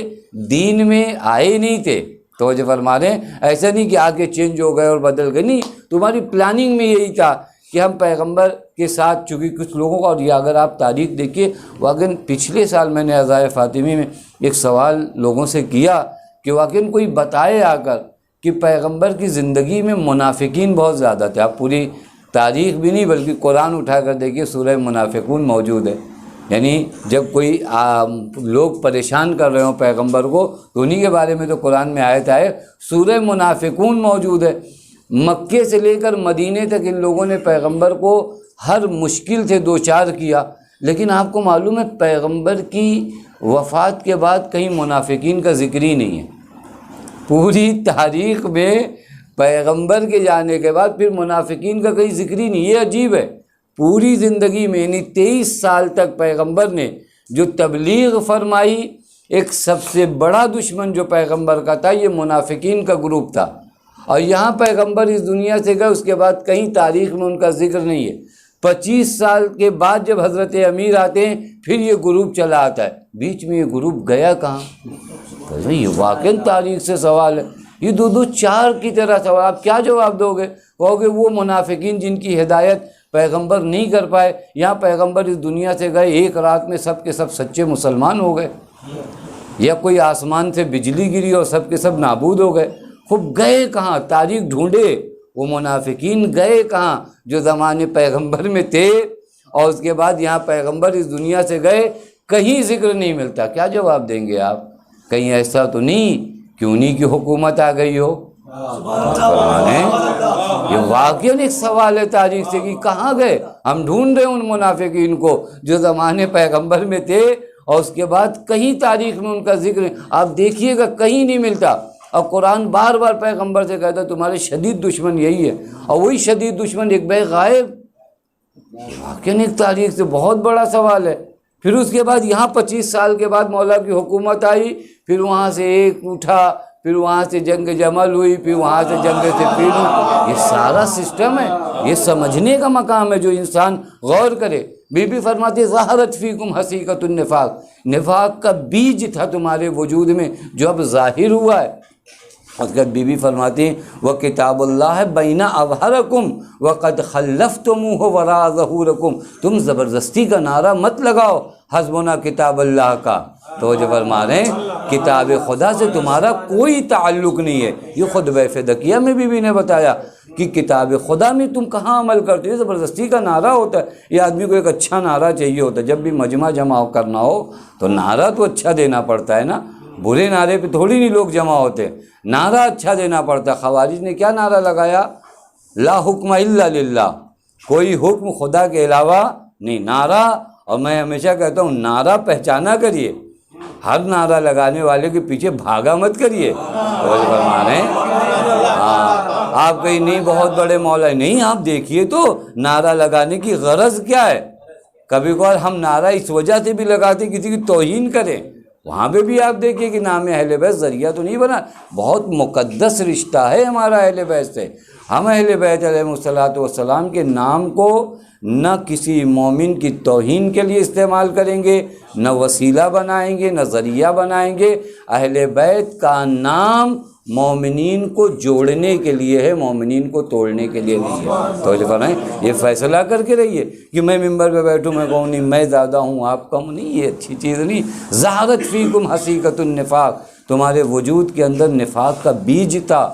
دین میں آئے نہیں تھے۔ توجہ فرما رہے ہیں، ایسا نہیں کہ آگے چینج ہو گئے اور بدل گئے، نہیں، تمہاری پلاننگ میں یہی تھا کہ ہم پیغمبر کے ساتھ، چونکہ کچھ لوگوں کا، اور یہ اگر آپ تاریخ دیکھیے، واقعاً پچھلے سال میں نے عزائے فاطمی میں ایک سوال لوگوں سے کیا کہ واقعاً کوئی بتائے آ کر کہ پیغمبر کی زندگی میں منافقین بہت زیادہ تھے۔ آپ پوری تاریخ بھی نہیں بلکہ قرآن اٹھا کر دیکھیے، سورہ منافقون موجود ہے، یعنی جب کوئی لوگ پریشان کر رہے ہوں پیغمبر کو تو انہی کے بارے میں تو قرآن میں آیت آئے، سورہ منافقون موجود ہے۔ مکے سے لے کر مدینے تک ان لوگوں نے پیغمبر کو ہر مشکل سے دوچار کیا، لیکن آپ کو معلوم ہے پیغمبر کی وفات کے بعد کہیں منافقین کا ذکر ہی نہیں ہے۔ پوری تاریخ میں پیغمبر کے جانے کے بعد پھر منافقین کا کہیں ذکر ہی نہیں، یہ عجیب ہے۔ پوری زندگی میں یعنی 23 سال تک پیغمبر نے جو تبلیغ فرمائی، ایک سب سے بڑا دشمن جو پیغمبر کا تھا یہ منافقین کا گروپ تھا، اور یہاں پیغمبر اس دنیا سے گئے اس کے بعد کہیں تاریخ میں ان کا ذکر نہیں ہے۔ 25 سال کے بعد جب حضرت امیر آتے ہیں پھر یہ گروپ چلا آتا ہے، بیچ میں یہ گروپ گیا کہاں؟ یہ واقعی تاریخ سے سوال ہے، یہ 2-4 کی طرح سوال، آپ کیا جواب دو گے؟ کہو گے وہ منافقین جن کی ہدایت پیغمبر نہیں کر پائے، یہاں پیغمبر اس دنیا سے گئے، ایک رات میں سب کے سب سچے مسلمان ہو گئے، یا کوئی آسمان سے بجلی گری اور سب کے سب نابود ہو گئے۔ خوب گئے کہاں؟ تاریخ ڈھونڈے وہ منافقین گئے کہاں جو زمانے پیغمبر میں تھے، اور اس کے بعد یہاں پیغمبر اس دنیا سے گئے کہیں ذکر نہیں ملتا۔ کیا جواب دیں گے آپ؟ کہیں ایسا تو نہیں کہ انہی کی حکومت آ گئی ہو؟ یہ واقعی ایک سوال ہے تاریخ سے کہ کہاں گئے؟ ہم ڈھونڈ رہے ہیں ان منافقین کو جو زمانے پیغمبر میں تھے اور اس کے بعد کہیں تاریخ میں ان کا ذکر آپ دیکھیے گا کہیں نہیں ملتا، اور قرآن بار بار پیغمبر سے کہتا ہے تمہارے شدید دشمن یہی ہے، اور وہی شدید دشمن ایک بے غائب۔ واقعی ایک تاریخ سے بہت بڑا سوال ہے۔ پھر اس کے بعد یہاں 25 سال کے بعد مولا کی حکومت آئی، پھر وہاں سے ایک اٹھا، پھر وہاں سے جنگ جمل ہوئی، پھر وہاں سے جنگ صفین ہوئی۔ یہ سارا سسٹم ہے، یہ سمجھنے کا مقام ہے جو انسان غور کرے۔ بی بی فرماتی ظہرت فیکم حقیقت النفاق، نفاق کا بیج تھا تمہارے وجود میں جو اب ظاہر ہوا ہے۔ اس کے بی بی فرماتی وَكِتَابُ اللَّهِ بَيْنَ أَظْهَرَكُمْ وَقَدْ خَلَّفْتُمُوهُ وَرَاءَ ظَهُورِكُمْ، تم زبردستی کا نعرہ مت لگاؤ، حسبنا کتاب اللہ کا۔ تو جو فرما رہے ہیں کتاب خدا سے تمہارا کوئی تعلق نہیں ہے۔ یہ خطبہ فدقیہ میں بی نے بتایا کہ کتاب خدا میں تم کہاں عمل کرتے ہو، زبردستی کا نعرہ ہوتا ہے۔ یہ آدمی کو ایک اچھا نعرہ چاہیے ہوتا ہے، جب بھی مجمع جمع کرنا ہو تو نعرہ تو اچھا دینا پڑتا ہے نا، برے نعرے پہ تھوڑی نہیں لوگ جمع ہوتے، نعرہ اچھا دینا پڑتا ہے۔ خوارج نے کیا نعرہ لگایا؟ لا حکم الا للہ، کوئی حکم خدا کے علاوہ نہیں۔ نعرہ، اور میں ہمیشہ کہتا ہوں نعرہ پہچانا کریے، ہر نعرہ لگانے والے کے پیچھے بھاگا مت کریے. توجہ فرما رہے ہیں؟ ہاں، آپ کہیں نہیں بہت بڑے مولا نہیں، آپ دیکھیے تو نعرہ لگانے کی غرض کیا ہے. کبھی کبھار ہم نعرہ اس وجہ سے بھی لگاتے کسی کی توہین کریں، وہاں پہ بھی آپ دیکھیے کہ نام اہل بیت ذریعہ تو نہیں بنا. بہت مقدس رشتہ ہے ہمارا اہل بیت سے. ہم اہل بیت علیہ الصلوۃ والسلام کے نام کو نہ کسی مومن کی توہین کے لیے استعمال کریں گے، نہ وسیلہ بنائیں گے، نہ ذریعہ بنائیں گے. اہل بیت کا نام مومنین کو جوڑنے کے لیے ہے، مومنین کو توڑنے کے لیے نہیں ہے. تو فرمائیں یہ فیصلہ کر کے رہیے کہ میں ممبر پہ بیٹھوں میں کہوں نہیں میں زیادہ ہوں آپ کم نہیں، یہ اچھی چیز نہیں. ظہرت فیکم حقیقت النفاق، تمہارے وجود کے اندر نفاق کا بیج تھا.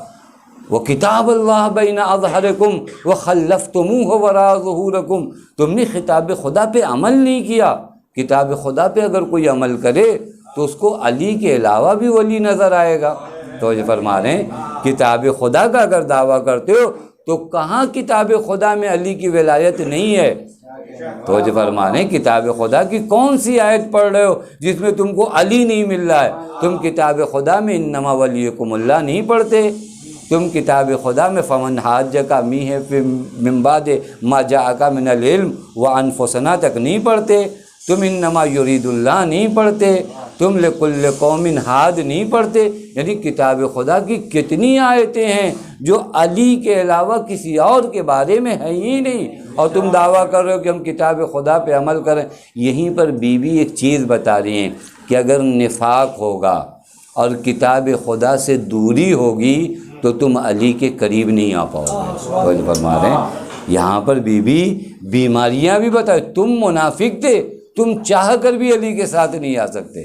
وہ کتاب اللہ بین اظہرکم وخلفتموہ وراء ظہورکم، تم نے کتاب خدا پہ عمل نہیں کیا. کتاب خدا پہ اگر کوئی عمل کرے تو اس کو علی کے علاوہ بھی ولی نظر آئے گا. تو یہ فرما رہے ہیں کتاب خدا کا اگر دعویٰ کرتے ہو تو کہاں کتاب خدا میں علی کی ولایت نہیں ہے. تو یہ فرما رہے ہیں کتاب خدا کی کون سی آیت پڑھ رہے ہو جس میں تم کو علی نہیں مل رہا ہے. تم کتاب خدا میں انما ولیکم اللہ نہیں پڑھتے. تم کتاب خدا میں فمن حاجک میہ من بعد ما جاءک من العلم وانفسنا تک نہیں پڑھتے. تم انما یرید اللہ نہیں پڑھتے. تم لکل قوم ہاد نہیں پڑھتے. یعنی کتاب خدا کی کتنی آیتیں ہیں جو علی کے علاوہ کسی اور کے بارے میں ہیں ہی نہیں، اور تم دعویٰ کر رہے ہو کہ ہم کتاب خدا پہ عمل کریں. یہیں پر بی بی ایک چیز بتا رہی ہیں کہ اگر نفاق ہوگا اور کتاب خدا سے دوری ہوگی تو تم علی کے قریب نہیں آ پاؤ گے. تو فرما رہے ہیں یہاں پر بی بی بیماریاں بھی بتائے. تم منافق تھے، تم چاہ کر بھی علی کے ساتھ نہیں آ سکتے.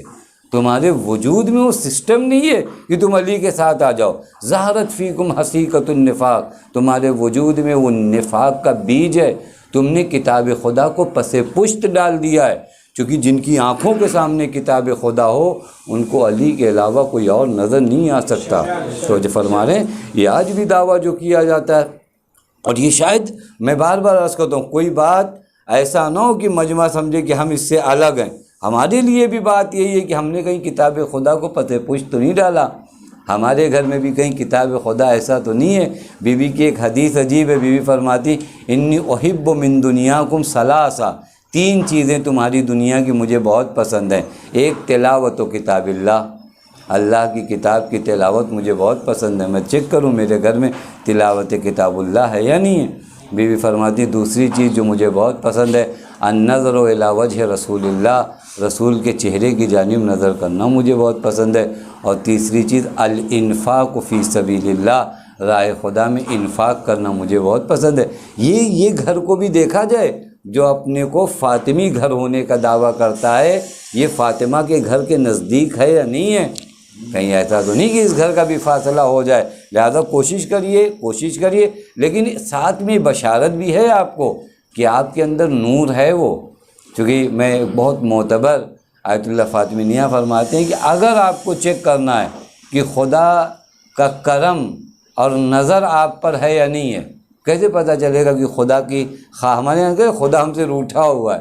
تمہارے وجود میں وہ سسٹم نہیں ہے کہ تم علی کے ساتھ آ جاؤ. ظہرت فیکم حقیقت النفاق، تمہارے وجود میں وہ نفاق کا بیج ہے. تم نے کتاب خدا کو پس پشت ڈال دیا ہے. چونکہ جن کی آنکھوں کے سامنے کتاب خدا ہو ان کو علی کے علاوہ کوئی اور نظر نہیں آ سکتا. تو جو فرما رہے ہیں یہ آج بھی دعویٰ جو کیا جاتا ہے، اور یہ شاید میں بار بار عرض کرتا ہوں کوئی بات ایسا نہ ہو کہ مجمع سمجھے کہ ہم اس سے الگ ہیں. ہمارے لیے بھی بات یہی ہے کہ ہم نے کہیں کتاب خدا کو پتہ پشت تو نہیں ڈالا. ہمارے گھر میں بھی کہیں کتاب خدا ایسا تو نہیں ہے. بی بی کی ایک حدیث عجیب ہے. بی بی فرماتی انی احب من دنیاکم ثلاثا، تین چیزیں تمہاری دنیا کی مجھے بہت پسند ہیں. ایک تلاوت و کتاب اللہ، اللہ کی کتاب کی تلاوت مجھے بہت پسند ہے. میں چیک کروں میرے گھر میں تلاوت کتاب اللہ ہے یا نہیں ہے. بی بی فرماتی دوسری چیز جو مجھے بہت پسند ہے النظر الی وجہ رسول اللہ، رسول کے چہرے کی جانب نظر کرنا مجھے بہت پسند ہے. اور تیسری چیز الانفاق فی سبیل اللہ، راہ خدا میں انفاق کرنا مجھے بہت پسند ہے. یہ گھر کو بھی دیکھا جائے جو اپنے کو فاطمی گھر ہونے کا دعویٰ کرتا ہے، یہ فاطمہ کے گھر کے نزدیک ہے یا نہیں ہے. کہیں ایسا تو نہیں کہ اس گھر کا بھی فاصلہ ہو جائے. لہذا کوشش کریے لیکن ساتھ میں بشارت بھی ہے آپ کو کہ آپ کے اندر نور ہے. وہ چونکہ میں بہت معتبر آیت اللہ فاطمیہ فرماتے ہیں کہ اگر آپ کو چیک کرنا ہے کہ خدا کا کرم اور نظر آپ پر ہے یا نہیں ہے، کیسے پتہ چلے گا کہ خدا کی ہمارے یہاں کہ خدا ہم سے روٹھا ہوا ہے.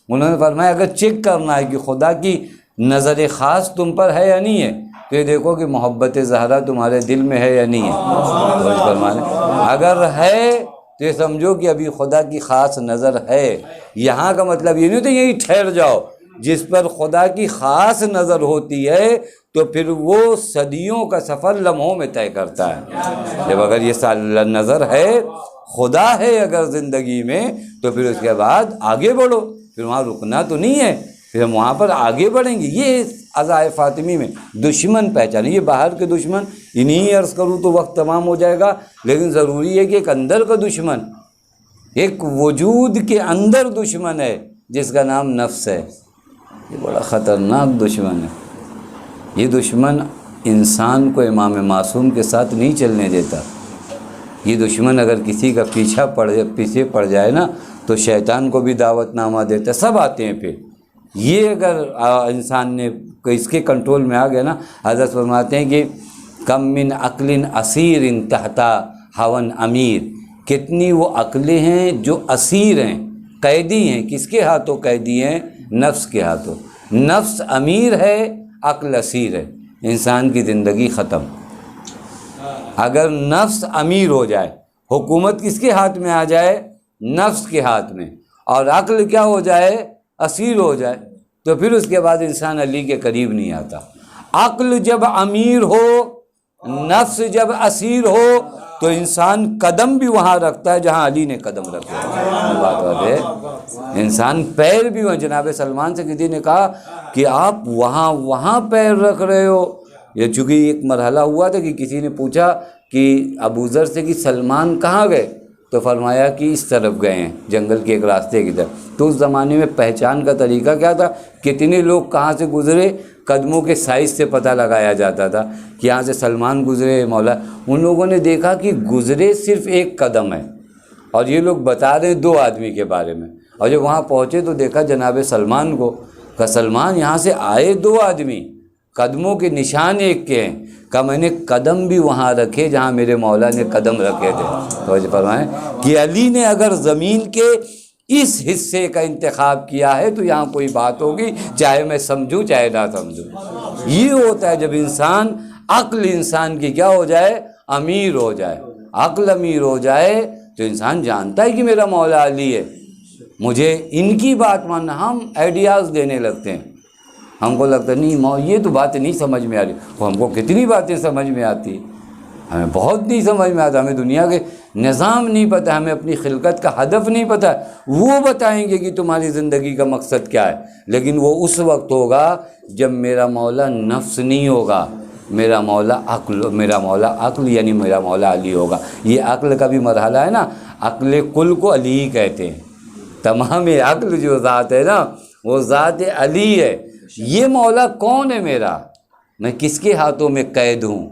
انہوں نے فرمایا اگر چیک کرنا ہے کہ خدا کی نظر خاص تم پر ہے یا نہیں ہے تو یہ دیکھو کہ محبت زہرا تمہارے دل میں ہے یا نہیں ہے. تو فرمایا اگر ہے تو یہ سمجھو کہ ابھی خدا کی خاص نظر ہے. یہاں کا مطلب یہ نہیں ہوتا یہی ٹھہر جاؤ. جس پر خدا کی خاص نظر ہوتی ہے تو پھر وہ صدیوں کا سفر لمحوں میں طے کرتا ہے. جب اگر یہ نظر ہے، خدا ہے اگر زندگی میں، تو پھر اس کے بعد آگے بڑھو. پھر وہاں رکنا تو نہیں ہے، پھر ہم وہاں پر آگے بڑھیں گے. یہ عزائے فاطمی میں دشمن پہچانے، یہ باہر کے دشمن انہیں عرض کروں تو وقت تمام ہو جائے گا، لیکن ضروری ہے کہ ایک اندر کا دشمن، ایک وجود کے اندر دشمن ہے جس کا نام نفس ہے. یہ بڑا خطرناک دشمن ہے. یہ دشمن انسان کو امام معصوم کے ساتھ نہیں چلنے دیتا. یہ دشمن اگر کسی کا پیچھے پڑ جائے نا تو شیطان کو بھی دعوت نامہ دیتا ہے، سب آتے ہیں. پھر یہ اگر انسان نے اس کے کنٹرول میں آ گیا نا، حضرت فرماتے ہیں کہ کم من عقل اسیر تحتا ہون امیر، کتنی وہ عقلیں ہیں جو اسیر ہیں، قیدی ہیں. کس کے ہاتھوں قیدی ہیں؟ نفس کے ہاتھوں. نفس امیر ہے عقل اسیر ہے، انسان کی زندگی ختم۔ اگر نفس امیر ہو جائے، حکومت کس کے ہاتھ میں آ جائے؟ نفس کے ہاتھ میں، اور عقل کیا ہو جائے؟ اسیر ہو جائے، تو پھر اس کے بعد انسان علی کے قریب نہیں آتا۔ عقل جب امیر ہو، نفس جب اسیر ہو، تو انسان قدم بھی وہاں رکھتا ہے جہاں علی نے قدم رکھے۔ بات ہے، انسان پیر بھی وہاں، جناب سلمان سے کسی نے کہا کہ آپ وہاں پیر رکھ رہے ہو۔ یہ چونکہ ایک مرحلہ ہوا تھا کہ کسی نے پوچھا کہ ابو ذر سے کہ سلمان کہاں گئے، تو فرمایا کہ اس طرف گئے ہیں، جنگل کے ایک راستے کی طرف۔ تو اس زمانے میں پہچان کا طریقہ کیا تھا؟ کتنے لوگ کہاں سے گزرے، قدموں کے سائز سے پتہ لگایا جاتا تھا کہ یہاں سے سلمان گزرے مولا۔ ان لوگوں نے دیکھا کہ گزرے صرف ایک قدم ہے، اور یہ لوگ بتا رہے 2 آدمی کے بارے میں، اور جب وہاں پہنچے تو دیکھا جناب سلمان کو، کہ سلمان یہاں سے آئے 2 آدمی، قدموں کے نشان ایک کے ہیں، کہ میں نے قدم بھی وہاں رکھے جہاں میرے مولا نے قدم رکھے تھے۔ تو فرمائیں کہ علی نے اگر زمین کے اس حصے کا انتخاب کیا ہے تو یہاں کوئی بات ہوگی، چاہے میں سمجھوں چاہے نہ سمجھوں۔ یہ ہوتا ہے جب عقل انسان کی کیا ہو جائے؟ امیر ہو جائے۔ عقل امیر ہو جائے تو انسان جانتا ہے کہ میرا مولا علی ہے، مجھے ان کی بات ماننا۔ ہم آئیڈیاز دینے لگتے ہیں، ہم کو لگتا ہے نہیں یہ تو بات نہیں سمجھ میں آ رہی، وہ ہم کو کتنی باتیں سمجھ میں آتی، ہمیں بہت نہیں سمجھ میں آتا، ہمیں دنیا کے نظام نہیں پتہ، ہمیں اپنی خلقت کا ہدف نہیں پتہ۔ وہ بتائیں گے کہ تمہاری زندگی کا مقصد کیا ہے، لیکن وہ اس وقت ہوگا جب میرا مولا نفس نہیں ہوگا، میرا مولا عقل یعنی میرا مولا علی ہوگا۔ یہ عقل کا بھی مرحلہ ہے نا، عقل کل کو علی ہی کہتے ہیں۔ تمام عقل جو ذات ہے نا، وہ ذات علی ہے۔ یہ مولا کون ہے میرا؟ میں کس کے ہاتھوں میں قید ہوں؟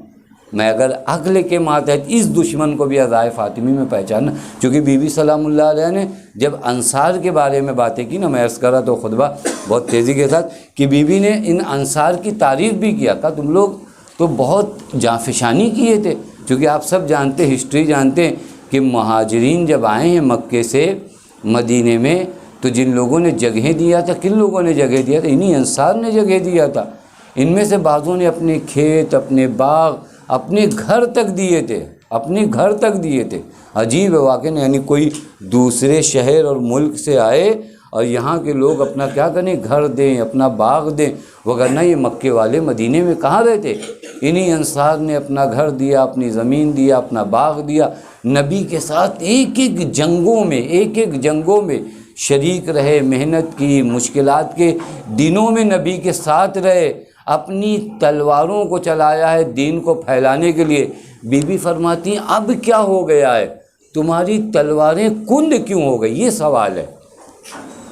میں اگر عقل کے ماتحت اس دشمن کو بھی عزائے فاطمی میں پہچانا، چونکہ بی بی سلام اللہ علیہ نے جب انصار کے بارے میں باتیں کی نا، میں عرض کر رہا تو خطبہ بہت تیزی کے ساتھ، کہ بی بی نے ان انصار کی تعریف بھی کیا، کہا تم لوگ تو بہت جانفشانی کیے تھے، چونکہ آپ سب جانتے ہیں، ہسٹری جانتے ہیں کہ مہاجرین جب آئے ہیں مکے سے مدینے میں، تو جن لوگوں نے جگہ دیا تھا، کن لوگوں نے جگہ دیا تھا؟ انہی انصار نے جگہ دیا تھا۔ ان میں سے بعضوں نے اپنے کھیت، اپنے باغ، اپنے گھر تک دیے تھے، اپنے گھر تک دیے تھے۔ عجیب ہے واقعی، یعنی کوئی دوسرے شہر اور ملک سے آئے اور یہاں کے لوگ اپنا کیا کریں، گھر دیں، اپنا باغ دیں، وگرنہ یہ مکے والے مدینے میں کہاں رہتے؟ انہی انصار نے اپنا گھر دیا، اپنی زمین دیا، اپنا باغ دیا، نبی کے ساتھ ایک ایک جنگوں میں شریک رہے، محنت کی، مشکلات کے دنوں میں نبی کے ساتھ رہے، اپنی تلواروں کو چلایا ہے دین کو پھیلانے کے لیے۔ بی بی فرماتی ہیں اب کیا ہو گیا ہے، تمہاری تلواریں کند کیوں ہو گئی؟ یہ سوال ہے۔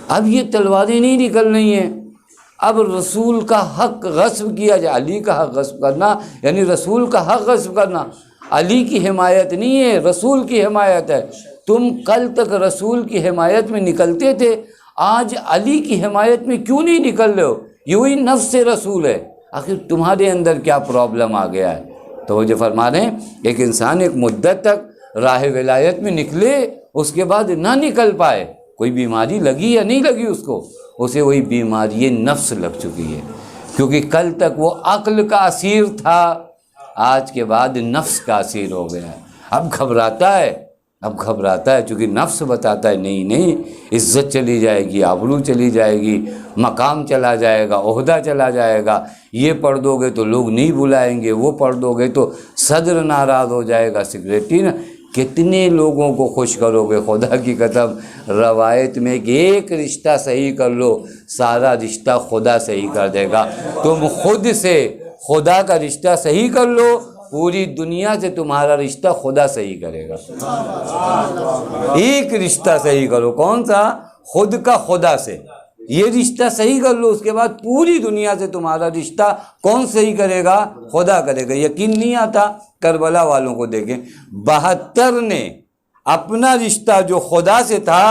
اب یہ تلواریں نہیں نکل رہی ہیں، اب رسول کا حق غصب کیا جائے۔ علی کا حق غصب کرنا یعنی رسول کا حق غصب کرنا۔ علی کی حمایت نہیں ہے، رسول کی حمایت ہے۔ تم کل تک رسول کی حمایت میں نکلتے تھے، آج علی کی حمایت میں کیوں نہیں نکل رہے ہو؟ یہ وہی نفس رسول ہے، آخر تمہارے اندر کیا پرابلم آ گیا ہے؟ تو وہ جو فرما رہے ہیں، ایک انسان ایک مدت تک راہ ولایت میں نکلے، اس کے بعد نہ نکل پائے، کوئی بیماری لگی یا نہیں لگی اس کو، اسے وہی بیماری نفس لگ چکی ہے، کیونکہ کل تک وہ عقل کا اسیر تھا، آج کے بعد نفس کا اسیر ہو گیا ہے۔ اب گھبراتا ہے چونکہ نفس بتاتا ہے نہیں، عزت چلی جائے گی، آبرو چلی جائے گی، مقام چلا جائے گا، عہدہ چلا جائے گا، یہ پڑھ دو گے تو لوگ نہیں بلائیں گے، وہ پڑھ دو گے تو صدر ناراض ہو جائے گا، سیکریٹری نا، کتنے لوگوں کو خوش کرو گے؟ خدا کی قسم، روایت میں کہ ایک رشتہ صحیح کر لو، سارا رشتہ خدا صحیح کر دے گا۔ تم خود سے خدا کا رشتہ صحیح کر لو، پوری دنیا سے تمہارا رشتہ خدا صحیح کرے گا۔ ایک رشتہ صحیح کرو، کون سا؟ خود کا خدا سے، یہ رشتہ صحیح کر لو، اس کے بعد پوری دنیا سے تمہارا رشتہ کون صحیح کرے گا؟ خدا کرے گا۔ یقین نہیں آتا؟ کربلا والوں کو دیکھیں، 72 نے اپنا رشتہ جو خدا سے تھا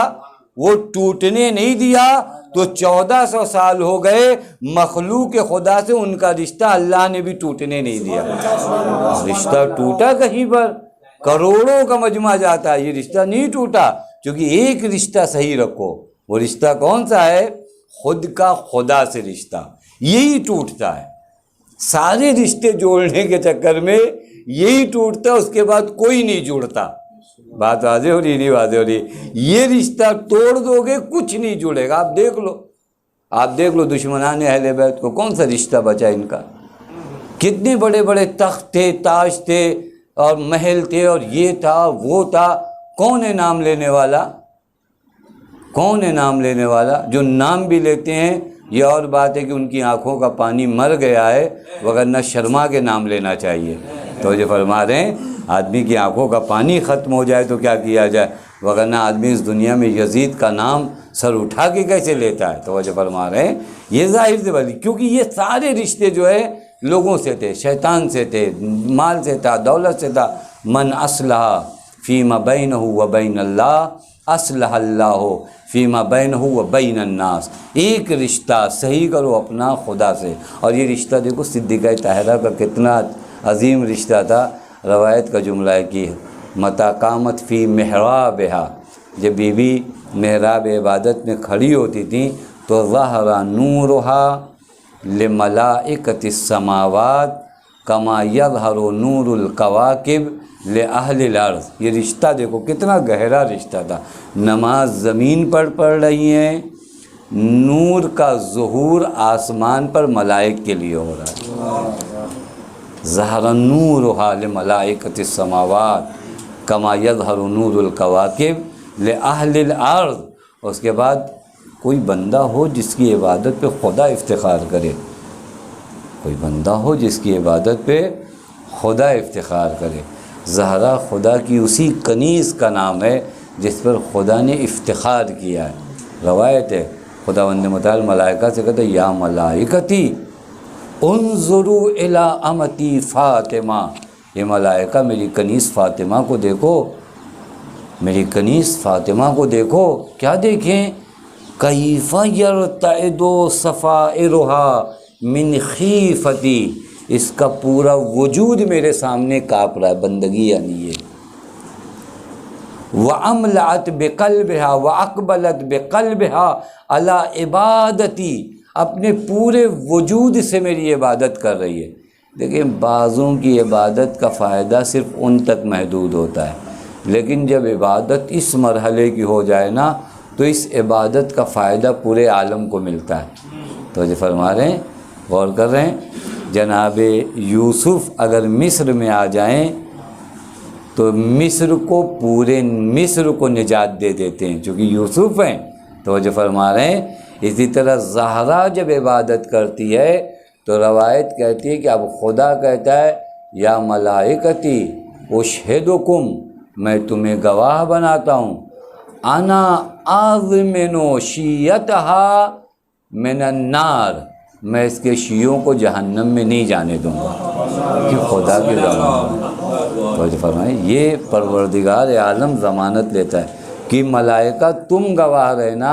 وہ ٹوٹنے نہیں دیا، تو 1400 سال ہو گئے مخلوق خدا سے ان کا رشتہ اللہ نے بھی ٹوٹنے نہیں دیا۔ رشتہ ٹوٹا کہیں پر کروڑوں کا مجمع جاتا ہے، یہ رشتہ نہیں ٹوٹا، کیونکہ ایک رشتہ صحیح رکھو۔ وہ رشتہ کون سا ہے؟ خود کا خدا سے رشتہ، یہی ٹوٹتا ہے۔ سارے رشتے جوڑنے کے چکر میں یہی ٹوٹتا، اس کے بعد کوئی نہیں جڑتا۔ بات واضح ہو رہی نہیں واضح ہو رہی؟ یہ رشتہ توڑ دو گے کچھ نہیں جڑے گا۔ آپ دیکھ لو دشمنان اہل بیت کو کون سا رشتہ بچا ان کا؟ کتنے بڑے بڑے تخت تھے، تاج تھے اور محل تھے اور یہ تھا وہ تھا، کون ہے نام لینے والا؟ کون ہے نام لینے والا؟ جو نام بھی لیتے ہیں یہ اور بات ہے کہ ان کی آنکھوں کا پانی مر گیا ہے، وگرنہ شرما کے نام لینا چاہیے۔ تو یہ فرما رہے ہیں آدمی کی آنکھوں کا پانی ختم ہو جائے تو کیا کیا جائے، وگرنہ آدمی اس دنیا میں یزید کا نام سر اٹھا کے کیسے لیتا ہے۔ تو یہ فرما رہے ہیں یہ ظاہر سے بلی، کیونکہ یہ سارے رشتے جو ہے لوگوں سے تھے، شیطان سے تھے، مال سے تھا، دولت سے تھا۔ من اصلح فیما بینہ و بین اللہ اصلح اللہ فیما بینہ و بین الناس۔ ایک رشتہ صحیح کرو اپنا خدا سے۔ اور یہ رشتہ دیکھو صدیقہ طاہرہ کا کتنا عظیم رشتہ تھا۔ روایت کا جملہ ہے کہ متا قامت فی محرابہا، جب بی بی محراب عبادت میں کھڑی ہوتی تھیں تو ظہر نورہا لملائکۃ السماوات کما یظہر نور الکواکب لأہل الارض۔ یہ رشتہ دیکھو کتنا گہرا رشتہ تھا۔ نماز زمین پر پڑھ رہی ہیں، نور کا ظہور آسمان پر ملائک کے لیے ہو رہا ہے۔ ظہر نورہا لملائکۃ السماوات کما یظہر نور الکواکب لأہل الارض۔ اس کے بعد کوئی بندہ ہو جس کی عبادت پہ خدا افتخار کرے، کوئی بندہ ہو جس کی عبادت پہ خدا افتخار کرے۔ زہرا خدا کی اسی کنیز کا نام ہے جس پر خدا نے افتخار کیا ہے۔ روایت ہے خداوند متعال ملائکہ سے کہتا ہے یا ملائکتی انظروا الی امتی فاطمہ، یہ ملائکہ میری کنیز فاطمہ کو دیکھو، میری کنیز فاطمہ کو دیکھو۔ کیا دیکھیں؟ کیف یرتعد صفائرہا من خیفتی، اس کا پورا وجود میرے سامنے کانپ رہا ہے، بندگی یعنی یہ۔ وَأَمْلَأَتْ بِقَلْبِهَا وَأَقْبَلَتْ بِقَلْبِهَا عَلَىٰ عِبَادَتِي، اپنے پورے وجود سے میری عبادت کر رہی ہے۔ دیکھیں بعضوں کی عبادت کا فائدہ صرف ان تک محدود ہوتا ہے، لیکن جب عبادت اس مرحلے کی ہو جائے نا تو اس عبادت کا فائدہ پورے عالم کو ملتا ہے۔ تو یہ فرما رہے ہیں، غور کر رہے ہیں، جناب یوسف اگر مصر میں آ جائیں تو مصر کو، پورے مصر کو نجات دے دیتے ہیں چونکہ یوسف ہیں۔ تو جو فرما رہے ہیں اسی طرح زہرا جب عبادت کرتی ہے تو روایت کہتی ہے کہ اب خدا کہتا ہے یا ملائکتی اشہدکم، میں تمہیں گواہ بناتا ہوں، انا اضمن شیعتہا من النار، میں اس کے شیعوں کو جہنم میں نہیں جانے دوں گا، کہ خدا کی ضمانت۔ تو فرمائے یہ پروردگار عالم ضمانت لیتا ہے کہ ملائکہ تم گواہ رہنا،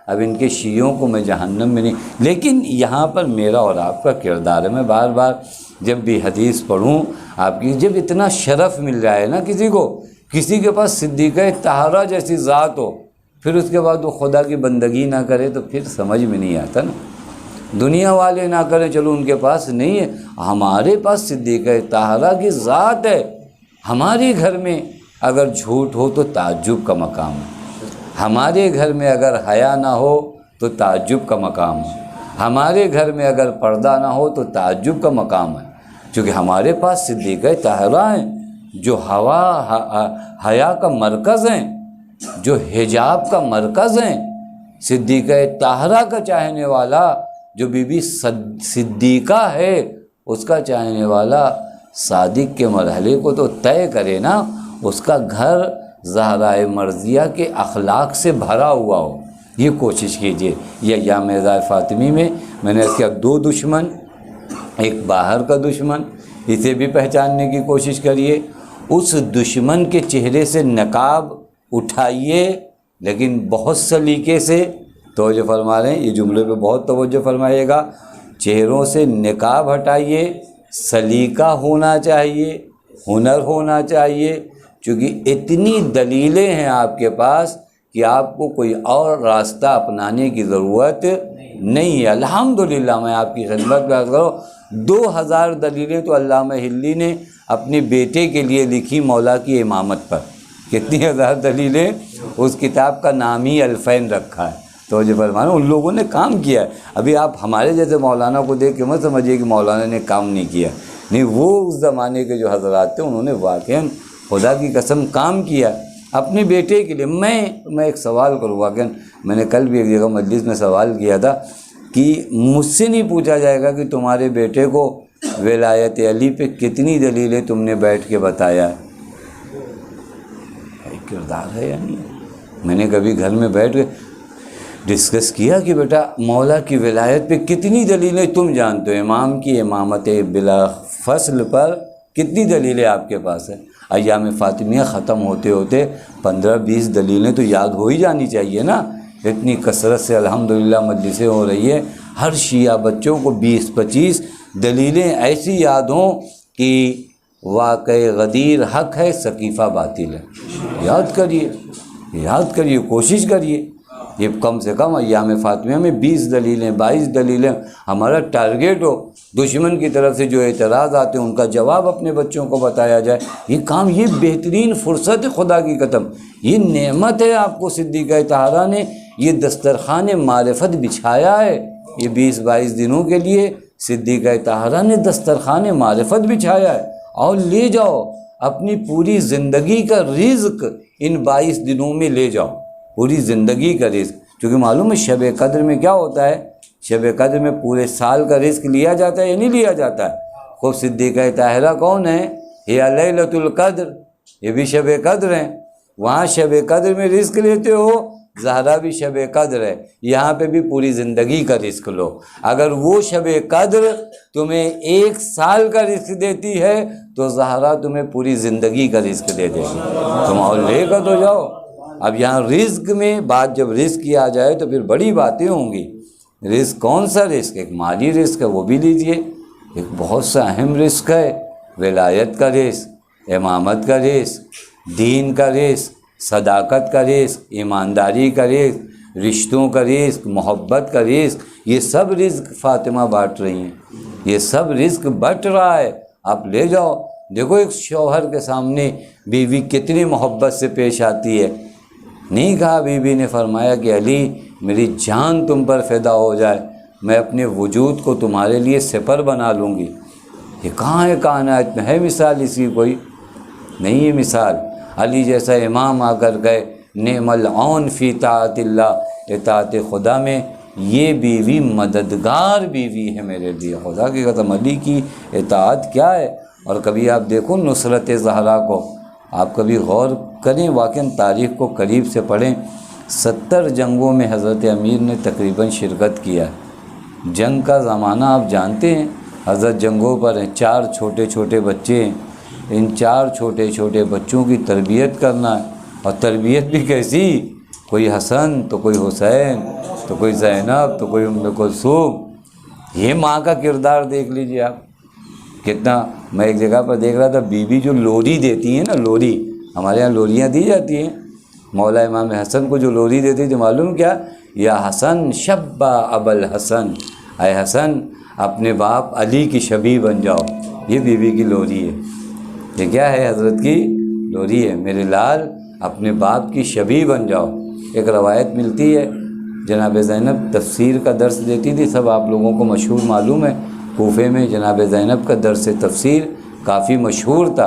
اب ان کے شیعوں کو میں جہنم میں نہیں۔ لیکن یہاں پر میرا اور آپ کا کردار ہے، میں بار بار جب بھی حدیث پڑھوں آپ کی، جب اتنا شرف مل رہا ہے نا کسی کو، کسی کے پاس صدیقہ طاہرہ جیسی ذات ہو، پھر اس کے بعد وہ خدا کی بندگی نہ کرے تو پھر سمجھ میں نہیں آتا نا۔ دنیا والے نہ کریں چلو ان کے پاس نہیں ہے، ہمارے پاس صدیقہ طاہرہ کی ذات ہے۔ ہمارے گھر میں اگر جھوٹ ہو تو تعجب کا مقام ہے، ہمارے گھر میں اگر حیا نہ ہو تو تعجب کا مقام ہے، ہمارے گھر میں اگر پردہ نہ ہو تو تعجب کا مقام ہے، چونکہ ہمارے پاس صدیقہ طاہرہ ہیں جو حیا کا مرکز ہیں، جو حجاب کا مرکز ہیں۔ صدیقہ طاہرہ کا چاہنے والا جو بی بی صدیقہ ہے، اس کا چاہنے والا صادق کے مرحلے کو تو طے کرے نا، اس کا گھر زہرائے مرضیہ کے اخلاق سے بھرا ہوا ہو، یہ کوشش کیجئے۔ یہ ایام عزائے فاطمی میں نے اس کے دو دشمن، ایک باہر کا دشمن، اسے بھی پہچاننے کی کوشش کریے، اس دشمن کے چہرے سے نقاب اٹھائیے لیکن بہت سلیقے سے۔ توجہ فرما رہے ہیں، یہ جملے پہ بہت توجہ فرمائیے گا، چہروں سے نقاب ہٹائیے، سلیقہ ہونا چاہیے، ہنر ہونا چاہیے، چونکہ اتنی دلیلیں ہیں آپ کے پاس کہ آپ کو کوئی اور راستہ اپنانے کی ضرورت نہیں ہے۔ الحمدللہ میں آپ کی خدمت میں عرض کروں 2000 دلیلیں تو علامہ ہلی نے اپنے بیٹے کے لیے لکھی مولا کی امامت پر۔ کتنی ہزار دلیلیں، اس کتاب کا نام ہی الفین رکھا ہے۔ تو جو فرمانا ان لوگوں نے کام کیا ہے۔ ابھی آپ ہمارے جیسے مولانا کو دیکھ کے مت سمجھیے کہ مولانا نے کام نہیں کیا، نہیں، وہ اس زمانے کے جو حضرات تھے انہوں نے واقعاً خدا کی قسم کام کیا اپنے بیٹے کے لیے۔ میں ایک سوال کروں، واقعاً میں نے کل بھی ایک جگہ مجلس میں سوال کیا تھا کہ مجھ سے نہیں پوچھا جائے گا کہ تمہارے بیٹے کو ولایت علی پہ کتنی دلیلیں تم نے بیٹھ کے بتایا ہے۔ ایک کردار ہے یا نہیں؟ میں نے کبھی گھر میں بیٹھ کے ڈسکس کیا کہ بیٹا مولا کی ولایت پہ کتنی دلیلیں تم جانتے ہو، امام کی امامت بلا فصل پر کتنی دلیلیں آپ کے پاس ہیں؟ ایام فاطمیہ ختم ہوتے ہوتے 15-20 دلیلیں تو یاد ہو ہی جانی چاہیے نا۔ اتنی کثرت سے الحمدللہ مجلسیں ہو رہی ہے، ہر شیعہ بچوں کو 20-25 دلیلیں ایسی یاد ہوں کہ واقع غدیر حق ہے، سقیفہ باطل ہے۔ یاد کریے، کوشش کریے۔ یہ کم سے کم ایام فاطمیہ میں 20 دلیلیں 22 دلیلیں ہمارا ٹارگیٹ ہو۔ دشمن کی طرف سے جو اعتراض آتے ہیں ان کا جواب اپنے بچوں کو بتایا جائے۔ یہ کام، یہ بہترین فرصت ہے خدا کی قسم، یہ نعمت ہے آپ کو صدیقہ طاہرہ نے یہ دسترخوان معرفت بچھایا ہے۔ یہ 20-22 دنوں کے لیے صدیقہ طاہرہ نے دسترخوان معرفت بچھایا ہے، اور لے جاؤ اپنی پوری زندگی کا رزق ان 22 دنوں میں لے جاؤ، پوری زندگی کا رزق۔ کیونکہ معلوم ہے شب قدر میں کیا ہوتا ہے، شب قدر میں پورے سال کا رزق لیا جاتا ہے یا نہیں لیا جاتا ہے؟ خوب صدیقہ طاہرہ کون ہے؟ یہ لیلۃ القدر، یہ بھی شب قدر ہیں۔ وہاں شب قدر میں رزق لیتے ہو، زہرا بھی شب قدر ہے، یہاں پہ بھی پوری زندگی کا رزق لو۔ اگر وہ شب قدر تمہیں 1 سال کا رزق دیتی ہے تو زہرا تمہیں پوری زندگی کا رزق دے دے گی۔ تم اور لے کر تو جاؤ۔ اب یہاں رزق میں بات جب رزق کی آ جائے تو پھر بڑی باتیں ہوں گی۔ رزق کون سا رزق؟ ایک مالی رزق ہے، وہ بھی لیجئے۔ ایک بہت سا اہم رزق ہے، ولایت کا رزق، امامت کا رزق، دین کا رزق، صداقت کا رزق، ایمانداری کا رزق، رشتوں کا رزق، محبت کا رزق۔ یہ سب رزق فاطمہ بانٹ رہی ہیں، یہ سب رزق بٹ رہا ہے، آپ لے جاؤ۔ دیکھو ایک شوہر کے سامنے بیوی کتنی محبت سے پیش آتی ہے۔ نہیں کہا، بی بی نے فرمایا کہ علی میری جان تم پر فدا ہو جائے، میں اپنے وجود کو تمہارے لیے سپر بنا لوں گی۔ یہ کہاں ہے کائنات میں؟ ہے مثال اس کی کوئی؟ نہیں ہے مثال۔ علی جیسا امام آ کر گئے، نعم العون فی طاعت اللہ، اطاعت خدا میں یہ بیوی مددگار بیوی ہے میرے لیے۔ خدا کی قسم علی کی اطاعت کیا ہے۔ اور کبھی آپ دیکھو نصرت زہرا کو، آپ کبھی غور کریں، واقعاً تاریخ کو قریب سے پڑھیں۔ 70 جنگوں میں حضرت امیر نے تقریباً شرکت کیا۔ جنگ کا زمانہ آپ جانتے ہیں، حضرت جنگوں پر ہیں، 4 چھوٹے چھوٹے بچے ہیں، ان 4 چھوٹے چھوٹے بچوں کی تربیت کرنا ہے، اور تربیت بھی کیسی، کوئی حسن تو کوئی حسین تو کوئی زینب تو کوئی ام کلثوم۔ یہ ماں کا کردار دیکھ لیجئے آپ کتنا۔ میں ایک جگہ پر دیکھ رہا تھا، بیوی جو لوری دیتی ہیں نا، لوری، ہمارے یہاں لوریاں دی جاتی ہیں، مولا امام حسن کو جو لوری دیتی تھی معلوم کیا؟ یا حسن شبہ ابو الحسن، اے حسن اپنے باپ علی کی شبیہ بن جاؤ۔ یہ بیوی کی لوری ہے، یہ کیا ہے؟ حضرت کی لوری ہے، میرے لال اپنے باپ کی شبیہ بن جاؤ۔ ایک روایت ملتی ہے، جناب زینب تفسیر کا درس دیتی تھی، سب آپ لوگوں کو مشہور معلوم ہے، کوفے میں جناب زینب کا درس تفسیر کافی مشہور تھا۔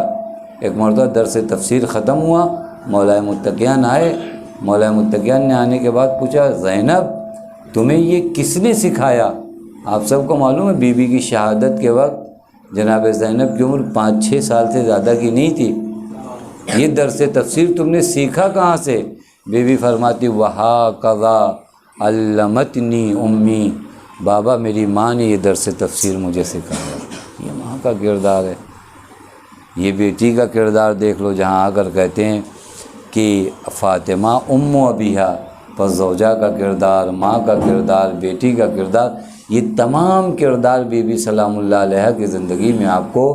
ایک مرتبہ درس تفسیر ختم ہوا، مولا متقیان آئے، مولا متقیان نے آنے کے بعد پوچھا، زینب تمہیں یہ کس نے سکھایا؟ آپ سب کو معلوم ہے بی بی کی شہادت کے وقت جناب زینب کی عمر 5-6 سال سے زیادہ کی نہیں تھی۔ یہ درس تفسیر تم نے سیکھا کہاں سے؟ بی بی فرماتی، وَهَكَذَا عَلَّمَتْنِي امی، بابا میری ماں نے یہ درس تفسیر مجھے سکھایا۔ یہ ماں کا کردار ہے۔ یہ بیٹی کا کردار دیکھ لو، جہاں آ کر کہتے ہیں کہ فاطمہ ام ابیہا، پس زوجہ کا کردار، ماں کا کردار، بیٹی کا کردار، یہ تمام کردار بی بی سلام اللہ علیہ کی زندگی میں آپ کو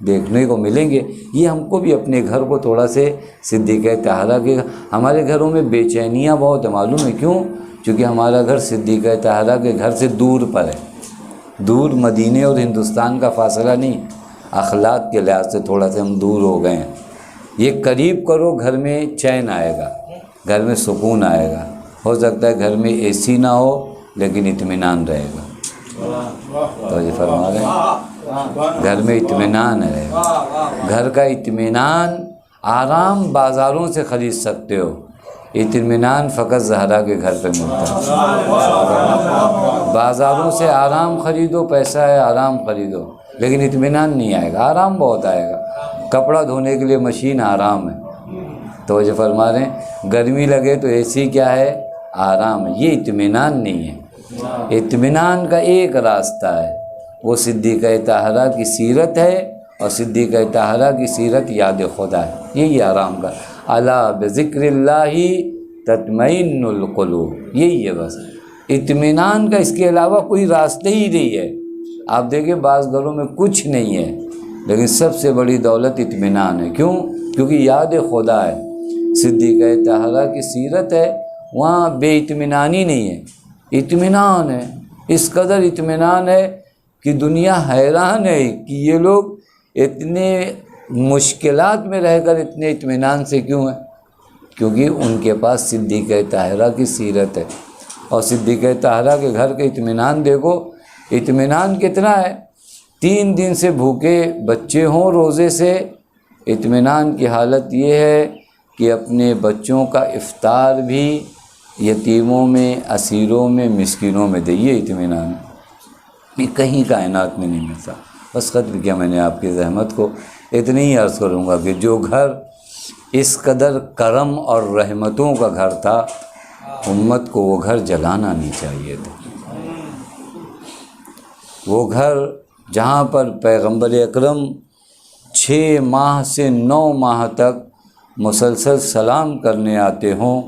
دیکھنے کو ملیں گے۔ یہ ہم کو بھی اپنے گھر کو تھوڑا سے صدیقہ طاہرہ کے، ہمارے گھروں میں بے چینیاں بہت ہیں، معلوم ہے کیوں؟ چونکہ ہمارا گھر صدیقہ طاہرہ کے گھر سے دور پر ہے، دور مدینے اور ہندوستان کا فاصلہ نہیں، اخلاق کے لحاظ سے تھوڑا سے ہم دور ہو گئے ہیں۔ یہ قریب کرو، گھر میں چین آئے گا، گھر میں سکون آئے گا۔ ہو سکتا ہے گھر میں اے سی نہ ہو لیکن اطمینان رہے گا، تو یہ فرما رہے ہیں گھر میں اطمینان رہے گا۔ گھر کا اطمینان آرام بازاروں سے خرید سکتے ہو، اطمینان فقط زہرا کے گھر پہ ملتا ہے۔ بازاروں سے آرام خریدو، پیسہ ہے آرام خریدو، لیکن اطمینان نہیں آئے گا، آرام بہت آئے گا۔ کپڑا دھونے کے لیے مشین آرام ہے، توجہ فرما رہے ہیں، گرمی لگے تو اے سی کیا ہے؟ آرام ہے، یہ اطمینان نہیں ہے۔ اطمینان کا ایک راستہ ہے، وہ صدیقہ طاہرہ کی سیرت ہے، اور صدیقہ طاہرہ کی سیرت یاد خدا ہے، یہی آرام کا۔ الا بذکر اللہ تطمئن القلوب، یہی ہے بس۔ اطمینان کا اس کے علاوہ کوئی راستہ ہی نہیں ہے۔ آپ دیکھیں بعض گھروں میں کچھ نہیں ہے، لیکن سب سے بڑی دولت اطمینان ہے۔ کیوں؟ کیونکہ یاد خدا ہے، صدیقہ طاہرہ کی سیرت ہے، وہاں بے اطمینانی نہیں ہے، اطمینان ہے۔ اس قدر اطمینان ہے کہ دنیا حیران ہے کہ یہ لوگ اتنے مشکلات میں رہ کر اتنے اطمینان سے کیوں ہیں؟ کیونکہ ان کے پاس صدیقہ طاہرہ کی سیرت ہے۔ اور صدیقہ طاہرہ کے گھر کا اطمینان دیکھو، اطمینان کتنا ہے۔ 3 دن سے بھوکے بچے ہوں روزے سے، اطمینان کی حالت یہ ہے کہ اپنے بچوں کا افطار بھی یتیموں میں، اسیروں میں، مسکینوں میں دے، یہ اطمینان ہے۔ یہ کہیں کائنات میں نہیں ملتا۔ بس ختم کیا میں نے آپ کی زحمت کو، اتنی ہی عرض کروں گا کہ جو گھر اس قدر کرم اور رحمتوں کا گھر تھا، امت کو وہ گھر جلانا نہیں چاہیے تھا۔ وہ گھر جہاں پر پیغمبر اکرم 6 ماہ سے 9 ماہ تک مسلسل سلام کرنے آتے ہوں،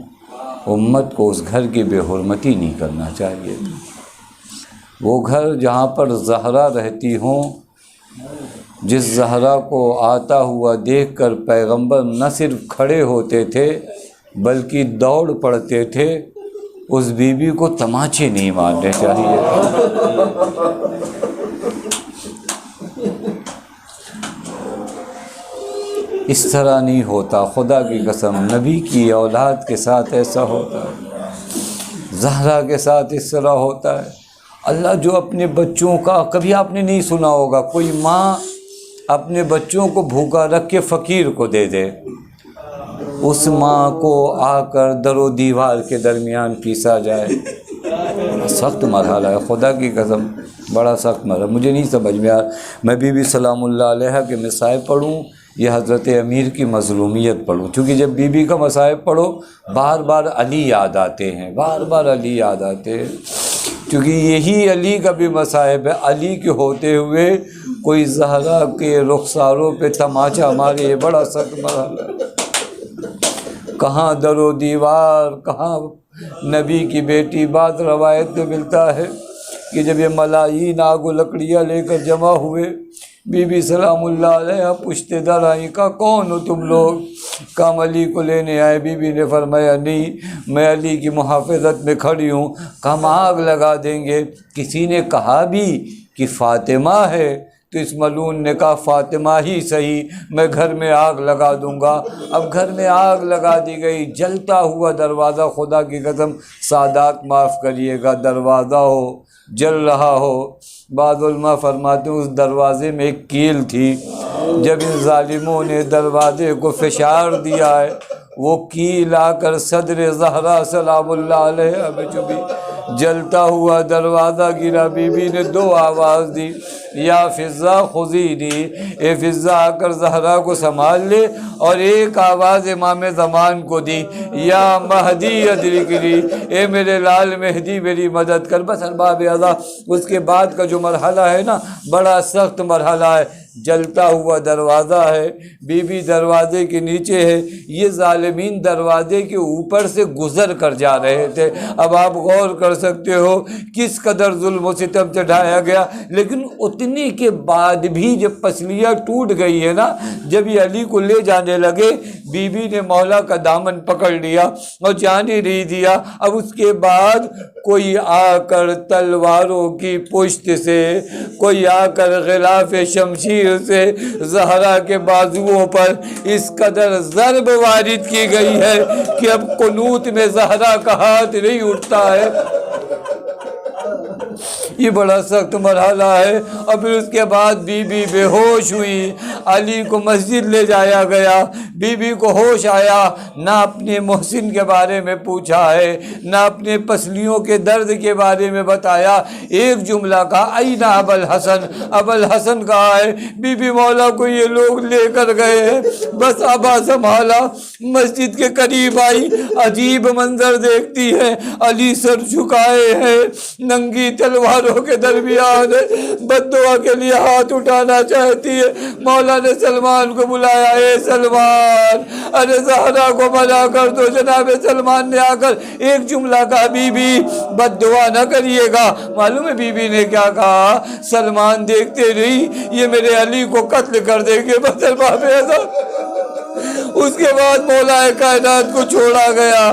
امت کو اس گھر کی بے حرمتی نہیں کرنا چاہیے تھا۔ وہ گھر جہاں پر زہرا رہتی ہوں، جس زہرا کو آتا ہوا دیکھ کر پیغمبر نہ صرف کھڑے ہوتے تھے بلکہ دوڑ پڑتے تھے، اس بی بی کو تماچے نہیں مارنے چاہیے۔ اس طرح نہیں ہوتا، خدا کی قسم، نبی کی اولاد کے ساتھ ایسا ہوتا ہے، زہرا کے ساتھ اس طرح ہوتا ہے۔ اللہ جو اپنے بچوں کا، کبھی آپ نے نہیں سنا ہوگا کوئی ماں اپنے بچوں کو بھوکا رکھ کے فقیر کو دے دے، اس ماں کو آ کر در و دیوار کے درمیان پیسا جائے۔ سخت مرحلہ ہے، خدا کی قسم بڑا سخت مرحلہ، مجھے نہیں سمجھ میں میں بی بی سلام اللہ علیہ کے مصائب پڑھوں یا حضرت امیر کی مظلومیت پڑھوں، چونکہ جب بی بی کا مصائب پڑھو بار بار علی یاد آتے ہیں، بار بار علی یاد آتے ہیں، کیونکہ یہی علی کا بھی مصائب ہے۔ علی کے ہوتے ہوئے کوئی زہرا کے رخساروں پہ تماچا مارے، یہ بڑا سخت مرحلہ ہے۔ کہاں در و دیوار، کہاں نبی کی بیٹی۔ بعض روایت میں ملتا ہے کہ جب یہ ملائی آگ و لکڑیاں لے کر جمع ہوئے، بی بی سلام اللہ علیہ پوچھتے در آئیں، کہا کون ہو تم لوگ؟ کام علی کو لینے آئے۔ بی بی نے فرمایا نہیں، میں علی کی محافظت میں کھڑی ہوں۔ ہم آگ لگا دیں گے۔ کسی نے کہا بھی کہ فاطمہ ہے تو اس ملعون نے کہا فاطمہ ہی صحیح، میں گھر میں آگ لگا دوں گا۔ اب گھر میں آگ لگا دی گئی، جلتا ہوا دروازہ، خدا کی قسم سادات معاف کریے گا، دروازہ ہو جل رہا ہو، بعض علماء فرماتے ہیں اس دروازے میں ایک کیل تھی، جب ان ظالموں نے دروازے کو فشار دیا ہے، وہ کیل آ کر صدر زہرا سلام اللہ علیہ میں چبھی، جلتا ہوا دروازہ گرا۔ بی بی نے 2 آواز دی، یا فضا خذینی، اے فضا آ کر زہرا کو سنبھال لے، اور ایک آواز امام زمان کو دی، یا مہدی ادرکنی، اے میرے لال مہدی میری مدد کر۔ بس ارباب اعضاء، اس کے بعد کا جو مرحلہ ہے نا، بڑا سخت مرحلہ ہے۔ جلتا ہوا دروازہ ہے، بی بی دروازے کے نیچے ہے، یہ ظالمین دروازے کے اوپر سے گزر کر جا رہے تھے۔ اب آپ غور کر سکتے ہو کس قدر ظلم و ستم چڑھایا گیا، لیکن اتنے کے بعد بھی جب پسلیاں ٹوٹ گئی ہے نا، جب یہ علی کو لے جانے لگے، بی بی نے مولا کا دامن پکڑ لیا اور جانے نہیں دیا۔ اب اس کے بعد کوئی آ کر تلواروں کی پشت سے، کوئی آ کر غلاف شمشیر سے زہرا کے بازوؤں پر اس قدر ضرب وارد کی گئی ہے کہ اب قنوت میں زہرا کا ہاتھ نہیں اٹھتا ہے۔ یہ بڑا سخت مرحلہ ہے۔ اور پھر اس کے بعد بی بی بے ہوش ہوئی، علی کو مسجد لے جایا گیا، بی بی کو ہوش آیا، نہ اپنے محسن کے بارے میں پوچھا ہے، نہ اپنے پسلیوں کے درد کے بارے میں بتایا، ایک جملہ کہا این ابو الحسن، ابو الحسن کہا ہے۔ بی بی مولا کو یہ لوگ لے کر گئے ہیں، بس ابا سنبھالا، مسجد کے قریب آئی، عجیب منظر دیکھتی ہے، علی سر جھکائے ہیں، ننگی تلواروں کے درمیان بد دعا کے لیے ہاتھ اٹھانا چاہتی ہے۔ مولا نے سلمان کو بلایا، اے سلمان، ارے زہرا کو منع کر دو۔ جناب سلمان نے آ کر ایک جملہ کہا، بی بی بد دعا نہ کریے گا۔ معلوم ہے بی بی نے کیا کہا؟ سلمان دیکھتے نہیں، یہ میرے علی کو قتل کر دیں گے۔ اس کے بعد مولا کائنات کو چھوڑا گیا،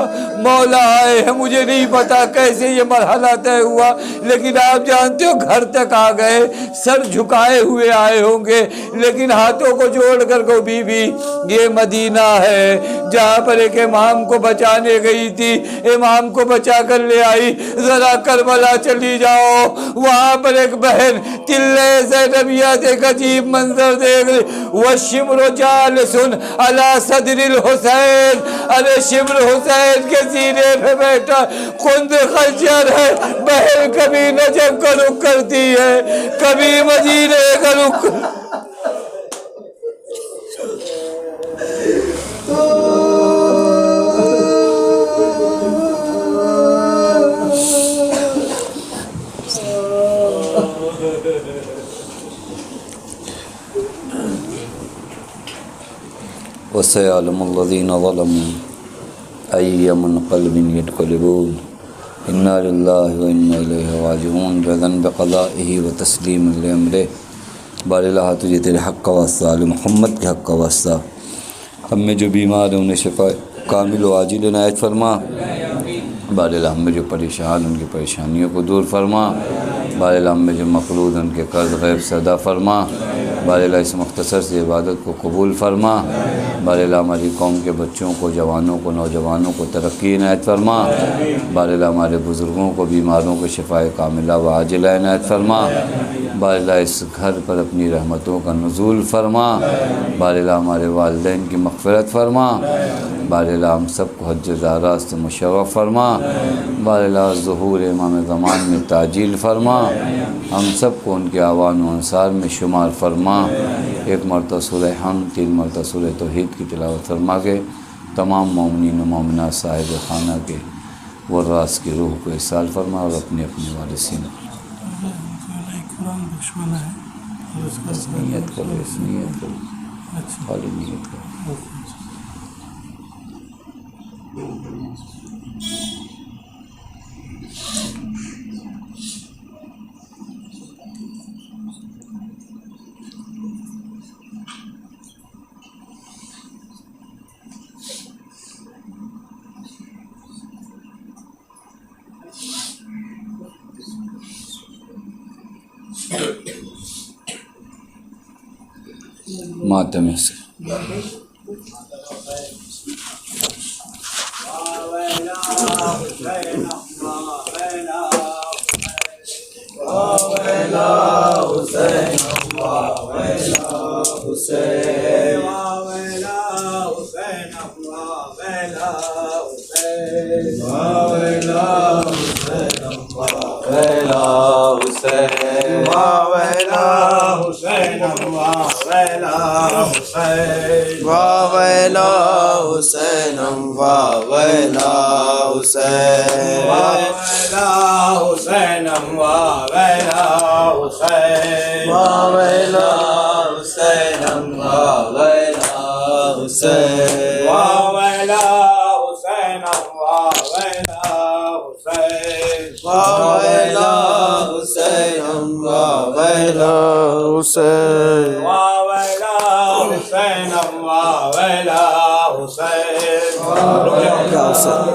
مولا آئے ہیں، مجھے نہیں پتا کیسے یہ مرحلہ طے ہوا، لیکن آپ جانتے ہو گھر تک آ گئے، سر جھکائے ہوئے آئے ہوں گے، لیکن ہاتھوں کو جوڑ کر کو بی بی یہ مدینہ ہے جہاں پر ایک امام کو بچانے گئی تھی، امام کو بچا کر لے آئی، ذرا کربلا چلی جاؤ، وہاں پر ایک بہن تلے زینبیہ سے ایک عجیب منظر دیکھ لی، وَالشِّمْرُ جَالِسٌ عَلَى صدر الحسین، ارے شمر حسین کے سینے پہ بیٹھا، خند خنجر ہے۔ بہن کبھی نجف کا رخ کرتی ہے، کبھی مدینے کا رخ۔ وَسَيَعْلَمُ الَّذِينَ ظَلَمُوا أَيَّ مُنْقَلِبٍ يَنْقَلِبُونَ إِنَّا لِلَّهِ وَإِنَّا إِلَيْهِ رَاجِعُونَ رَضًا بِقَضَائِهِ وَتَسْلِيمًا لِأَمْرِهِ۔ بار اللہ تجھے تیرے حق کا واسطہ، آل محمد کے حق کا واسطہ، ہم میں جو بیمار ہیں انہیں شفا کامل و عاجل عنایت فرما۔ بار اللہ ہم میں جو پریشان ان کی پریشانیوں کو دور فرما۔ بار اللہ ہم میں جو مقروض ان کے قرض غیب سے ادا فرما۔ بار اللہ اس مختصر سی عبادت کو قبول فرما۔ بار اللہ ہماری قوم کے بچوں کو، جوانوں کو، نوجوانوں کو ترقی عنایت فرما۔ بار اللہ ہمارے بزرگوں کو، بیماروں کو شفاء کاملہ و عاجلہ عنایت فرما۔ بار اللہ اس گھر پر اپنی رحمتوں کا نزول فرما۔ بار اللہ ہمارے والدین کی مغفرت فرما۔ بار اللہ ہم سب کو حج زارہ سے مشرف فرما۔ بار اللہ ظہور امام زمان میں تعجیل فرما۔ ہم سب کو ان کے اعوان و انصار میں شمار فرما۔ ایک مرتبہ سورہ حمد، 3 مرتبہ سورہ توحید کی تلاوت فرما کے تمام مومنین و مومنات صاحب خانہ کے وراث کی روح کو احسال فرما، اور اپنے اپنے وارثین نیت کرو، نیت کرو، خالی نیت کرو۔ ماتم سے حسین واویلا حسینم واویلا حسین واویلا حسینم واویلا حسین واویلا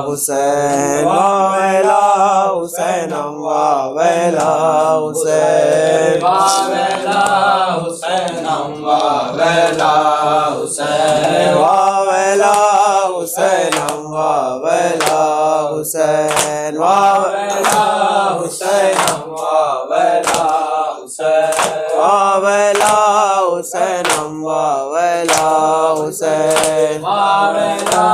حسین واویلا حسینم واویلا حسین واویلا حسینم واویلا حسین واویلا حسینم واویلا حسین واویلا حسینم واویلا حسین واویلا حسینم واویلا حسین واویلا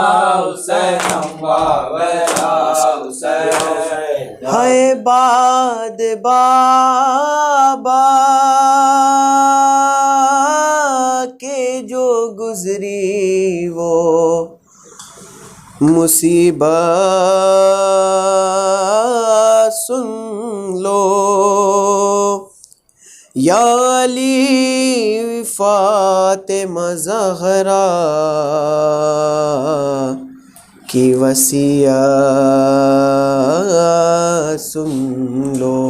حسینم واویلا حسین ہے باد بابا کے جو گزری وہ مصیبت سن لو یا علی فاطمہ زہرا کی وصیت سن لو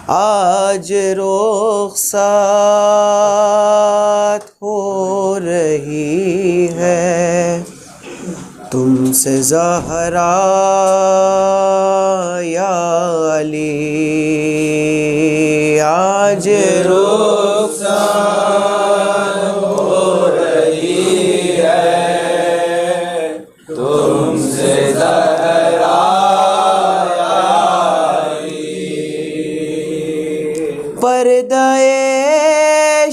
آج رخصت ہو رہی ہے تم سے زہرا یا علی آج رخصت ہو رہی ہے تم سے زہرا یا علی پردہ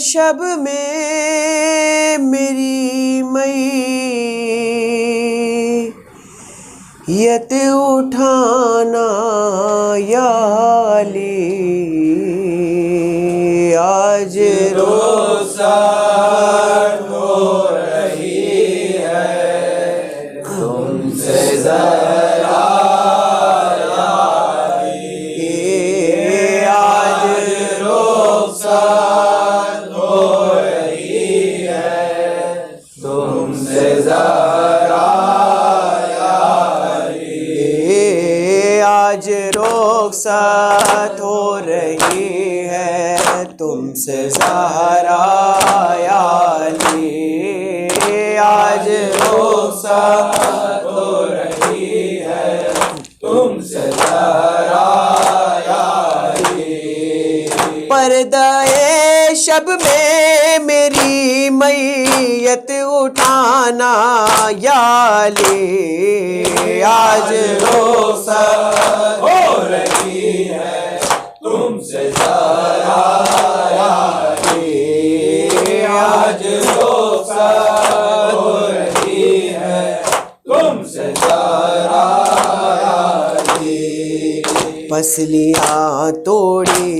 شب میں میری میت اٹھانا یا علی آج رخصت ہو رہی ہے تم سے زہرا یا علی آج رخصت ہو رہی ہے تم سے زہرا آج رخصت ہو رہی ہے تم سے زہرا یا علی آج رخصت ہو رہی ہے تم سے زہرا یا علی پردہ شب میں میری میت اٹھانا یا علی آج رخصت ہو رہی ہے تم سے زہرا یا علی آج رخصت ہو رہی ہے تم سے زہرا یا علی پسلیاں توڑی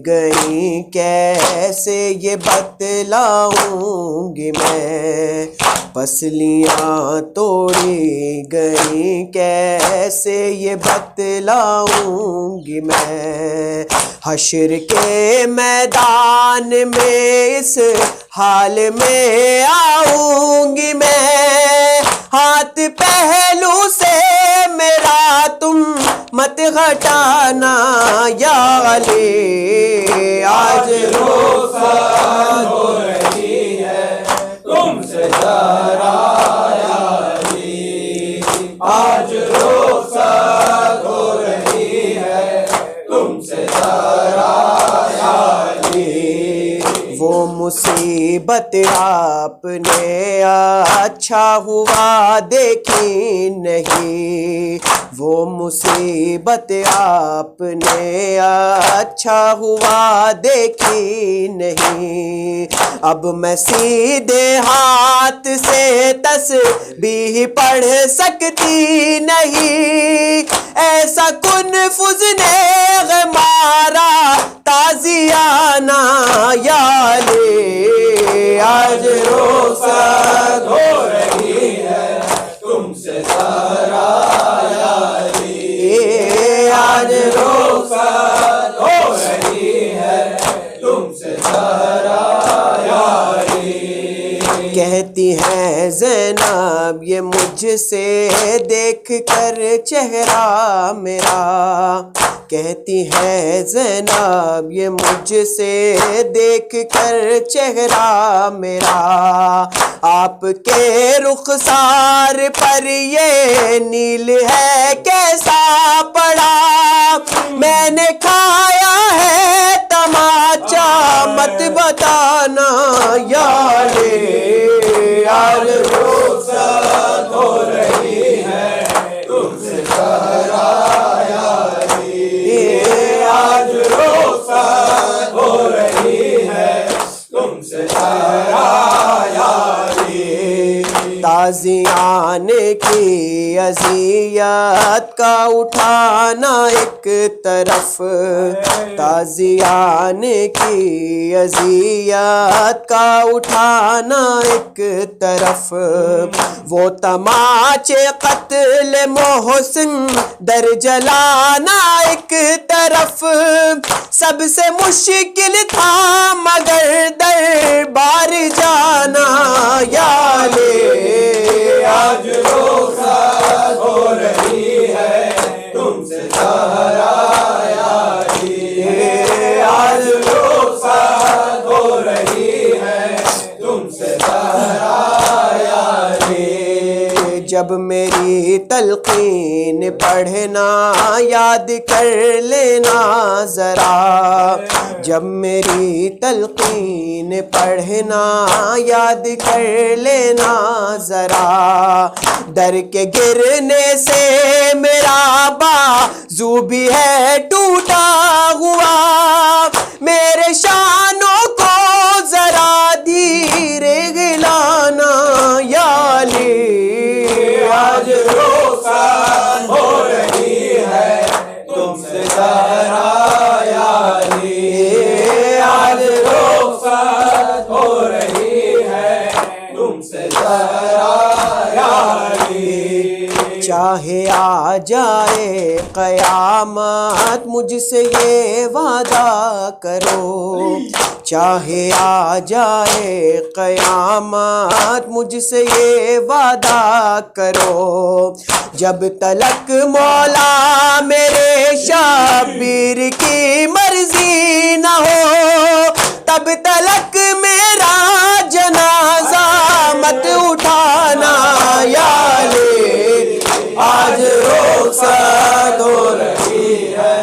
گئیں کیسے یہ بتلاؤں گی میں پسلیاں توڑی گئیں کیسے یہ بتلاؤں گی میں حشر کے میدان میں اس حال میں آؤں گی میں ہاتھ پہلو سے میرا تم مت ہٹانا یا علی آج رخصت ہو رہی ہے تم سے زہرا یا علی آج رخصت ہو رہی ہے تم سے زہرا یا علی وہ مصیبت آپ نے اچھا ہوا دیکھی نہیں وہ مصیبت آپ نے اچھا ہوا دیکھی نہیں اب میں سیدھے ہاتھ سے تسبیح پڑھ سکتی نہیں ایسا کنفذ نے مارا تازیانہ یا علی آج رخصت ہو رہی ہے تم سے زہرا یا علی آج رخصت ہو رہی ہے تم سے زہرا یا علی کہتی ہیں زینب یہ مجھ سے دیکھ کر چہرہ میرا، کہتی ہے زینب یہ مجھ سے دیکھ کر چہرہ میرا، آپ کے رخسار پر یہ نیل ہے کیسا پڑا، میں نے کھایا ہے تماچا مت بتانا، یا لے آج رخصت ہو رہی ہے تم سے سہرا، آج رخصت ہو رہی ہے تم سے سہرا، تازیان کی اذیت کا اٹھانا ایک طرف، تازیان کی اذیت کا اٹھانا ایک طرف، وہ تماچے قتل محسن در جلانا ایک طرف، سب سے مشکل تھا مگر دربار جانا، یا لے آج رخصت ہو رہی ہے تم سے سہرا، آج رخصت ہو رہی ہے تم سے سہرا، جب میری تلقین پڑھنا یاد کر لینا ذرا، جب میری تلقین پڑھنا یاد کر لینا ذرا، در کے گرنے سے میرا بازو بھی ہے ٹوٹا ہوا، میرے شانوں کو ذرا دھیرے ہلانا، یا لی آج رخصت ہو رہی ہے تم سے سہرا، یا لی آج رخصت ہو رہی ہے تم سے سہرا، یا لی چاہے آ جائے قیامت مجھ سے یہ وعدہ کرو، چاہے آ جائے قیامت مجھ سے یہ وعدہ کرو، جب تلک مولا میرے شبیر کی مرضی نہ ہو، تب تلک میرا جنازہ مت اٹھانا، یا لے آج رخصت ہو رہی ہے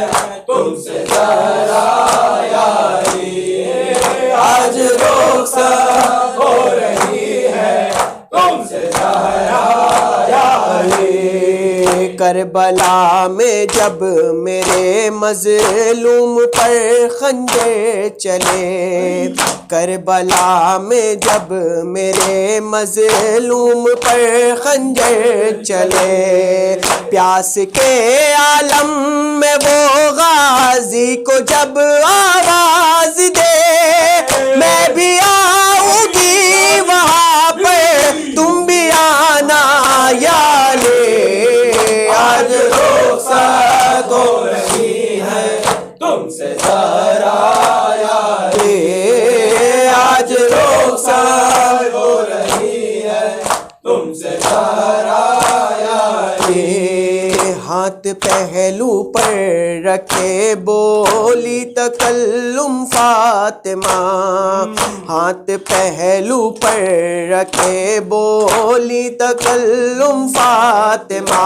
تم سے سہرا، یا لے آج رخصت ہو رہی ہے تم سے سہرا، یا لے کربلا میں جب میرے مظلوم پر خنجر چلے، کربلا میں جب میرے مظلوم پر خنجر چلے، پیاس کے عالم میں وہ غازی کو جب آواز دے، میں بھی آؤں گی وہاں پر تم بھی آنا، یا لے آج رخصت ہو رہی ہے تم سے سہرا، یا لے آج رخصت ہو رہی ہے تم سے سہرا، یا لے ہاتھ پہلو پر رکھے بولی تکلم فاطمہ، ہاتھ پہلو پر رکھے بولی تکلم فاطمہ،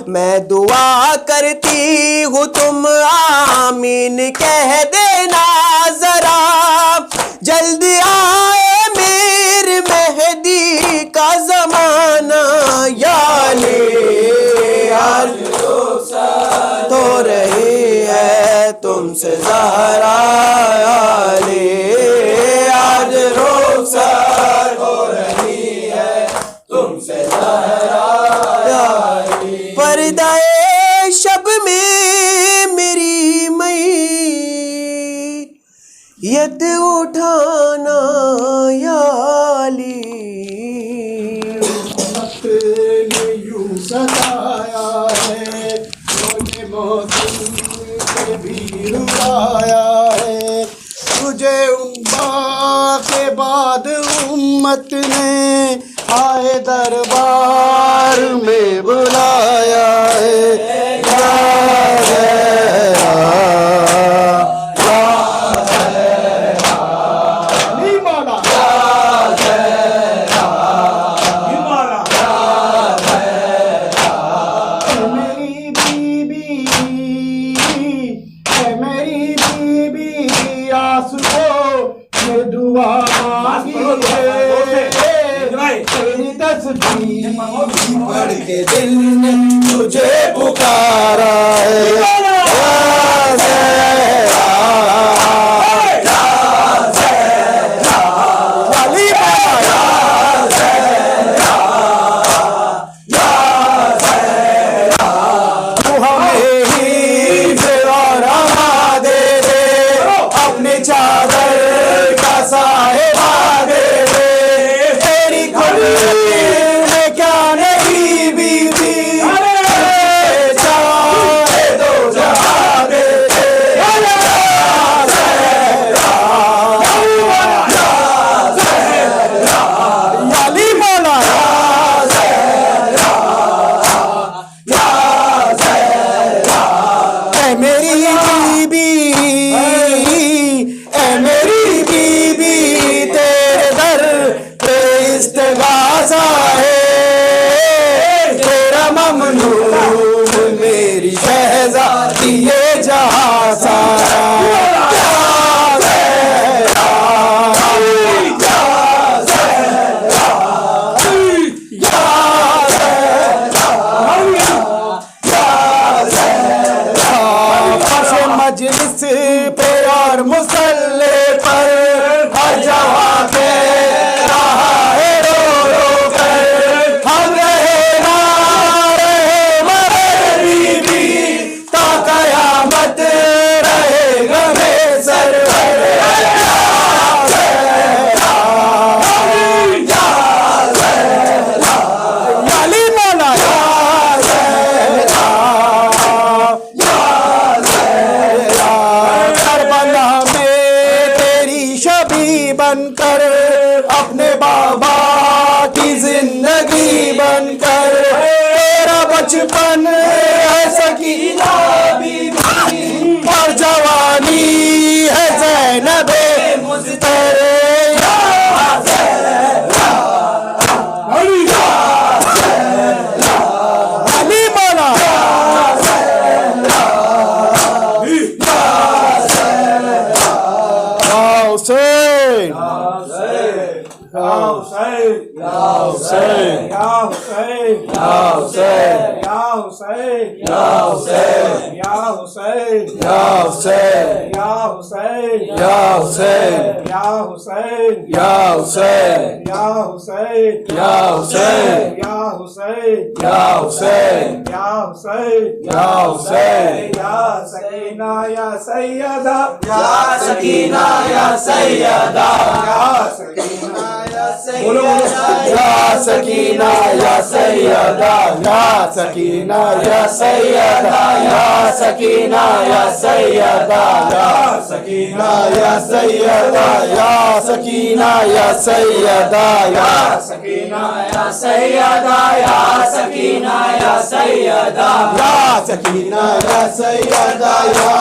میں دعا کرتی ہوں تم آمین کہہ دینا ذرا، جلد آئے میرے مہدی کا زمانہ، یا لے آج رخصت ہو رہی ہے تم سے زہرا، یا لے آج رخصت ہو رہی ہے تم سے زہرا، یا لے پردہ شب میں میری میت اٹھانا، یا علی یوں ستایا ہے مجھے موسم سے بھی رلایا ہے، تجھے انبا کے بعد امت نے آئے دربار دربار میں بلایا ہے یا پڑھ کے دل نے تجھے پکارا ہے سکینہ یا سیدہ یا سکینہ یا سیدہ یا سکینہ یا سیدہ یا سکینہ یا سیدہ یا سکینہ یا سیدہ یا سکینہ یا سیدہ یا سکینہ یا سیدہ یا سکینہ یا سیدہ یا سکینہ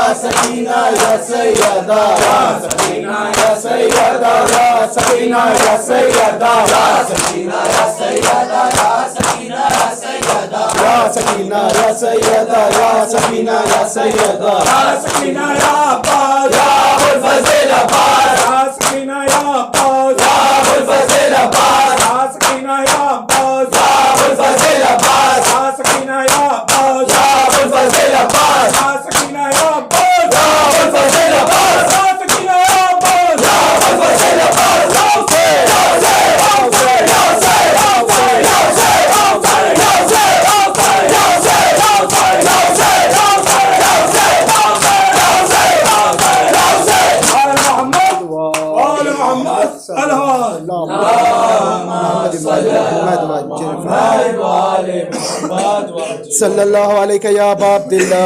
یا سیدہ یا سکینہ یا سیدہ یا سکینہ یا سیدہ یا سکینہ یا سیدہ یا سکینہ یا سیدہ یا سکینہ یا سیدہ یا سکینہ یا سیدہ یا سکینہ یا عباس یا ابوالفضل عباس یا سکینہ یا عباس یا ابوالفضل عباس یا سکینہ یا عباس یا ابوالفضل عباس یا سکینہ یا عباس یا ابوالفضل عباس یا سکینہ یا عباس یا ابوالفضل عباس یا سکینہ یا عباس یا ابوالفضل عباس صلی اللہ علیہ یا ابا عبداللہ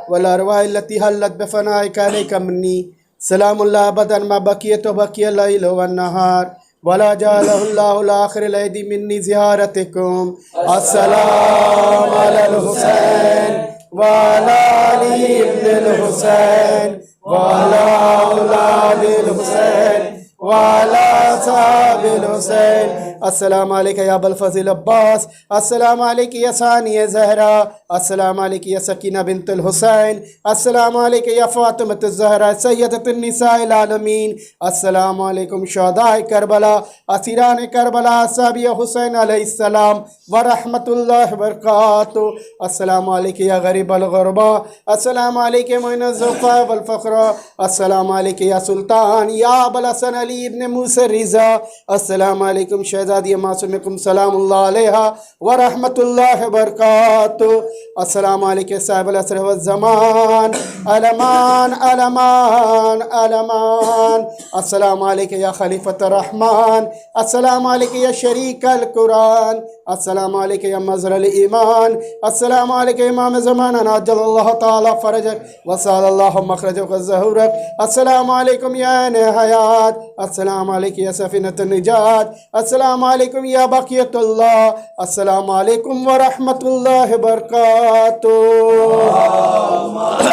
والارواح التي حلت بفنائك عليك مني سلام اللہ ابدا ما بقیت و بقی اللیل والنہار ولا جعله الله الآخر الأيدي مني زيارتكم. السلام على الحسين وعلى علي بن الحسين وعلى أولاد الحسين وعلى أصحاب الحسين. السلام عليك يا أبا الفضل عباس. السلام عليك يا ثانية زهرة. السلام عليك يا سكينة بنت الحسين. السلام عليك يا فاطمة الزهراء سيدة النساء العالمين. السلام عليكم شهداء كربلاء أسيران كربلاء أصحاب حسين عليه السلام ورحمة الله وبركاته. السلام عليك يا غريب الغرباء. السلام عليك يا معين الزوفاء والفخر. السلام عليك يا سلطان يا أبا الحسن علي بن موسى الرضا. السلام عليكم شهزادية معصومكم سلام الله عليها ورحمة الله وبركاته. السلام عليك يا صاحب العصر والزمان الأمان الأمان الأمان. السلام عليك يا خليفة الرحمن. السلام عليك يا شريك القرآن. السلام عليك يا مظهر الإيمان. السلام عليك يا إمام زماننا عجل الله تعالى فرجك وسال الله مخرجك وظهورك. السلام عليكم يا عين حياة. السلام عليك يا سفينة النجاة. السلام عليكم يا بقية الله. السلام عليكم ورحمة الله وبركاته.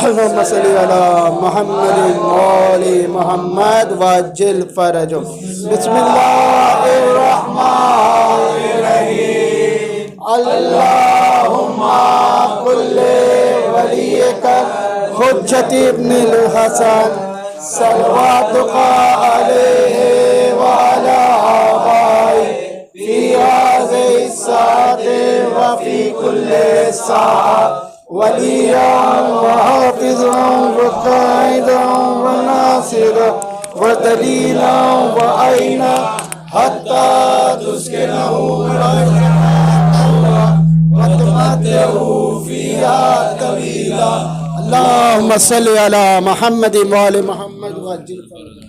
اللهم صل على محمد وآل محمد وعجل فرجهم. بسم الله الرحمن الرحيم. اللهم كل وليك حجة ابن الحسن صلواتك عليه وعلى آبائه في هذه الساعة وفي كل ساعة وليا وحافظا وقائدا وناصرا ودليلا وعينا حتى تسكنه وتمتعه فيها طويلا. اللهم صل على محمد وآل محمد وعجل فرجهم.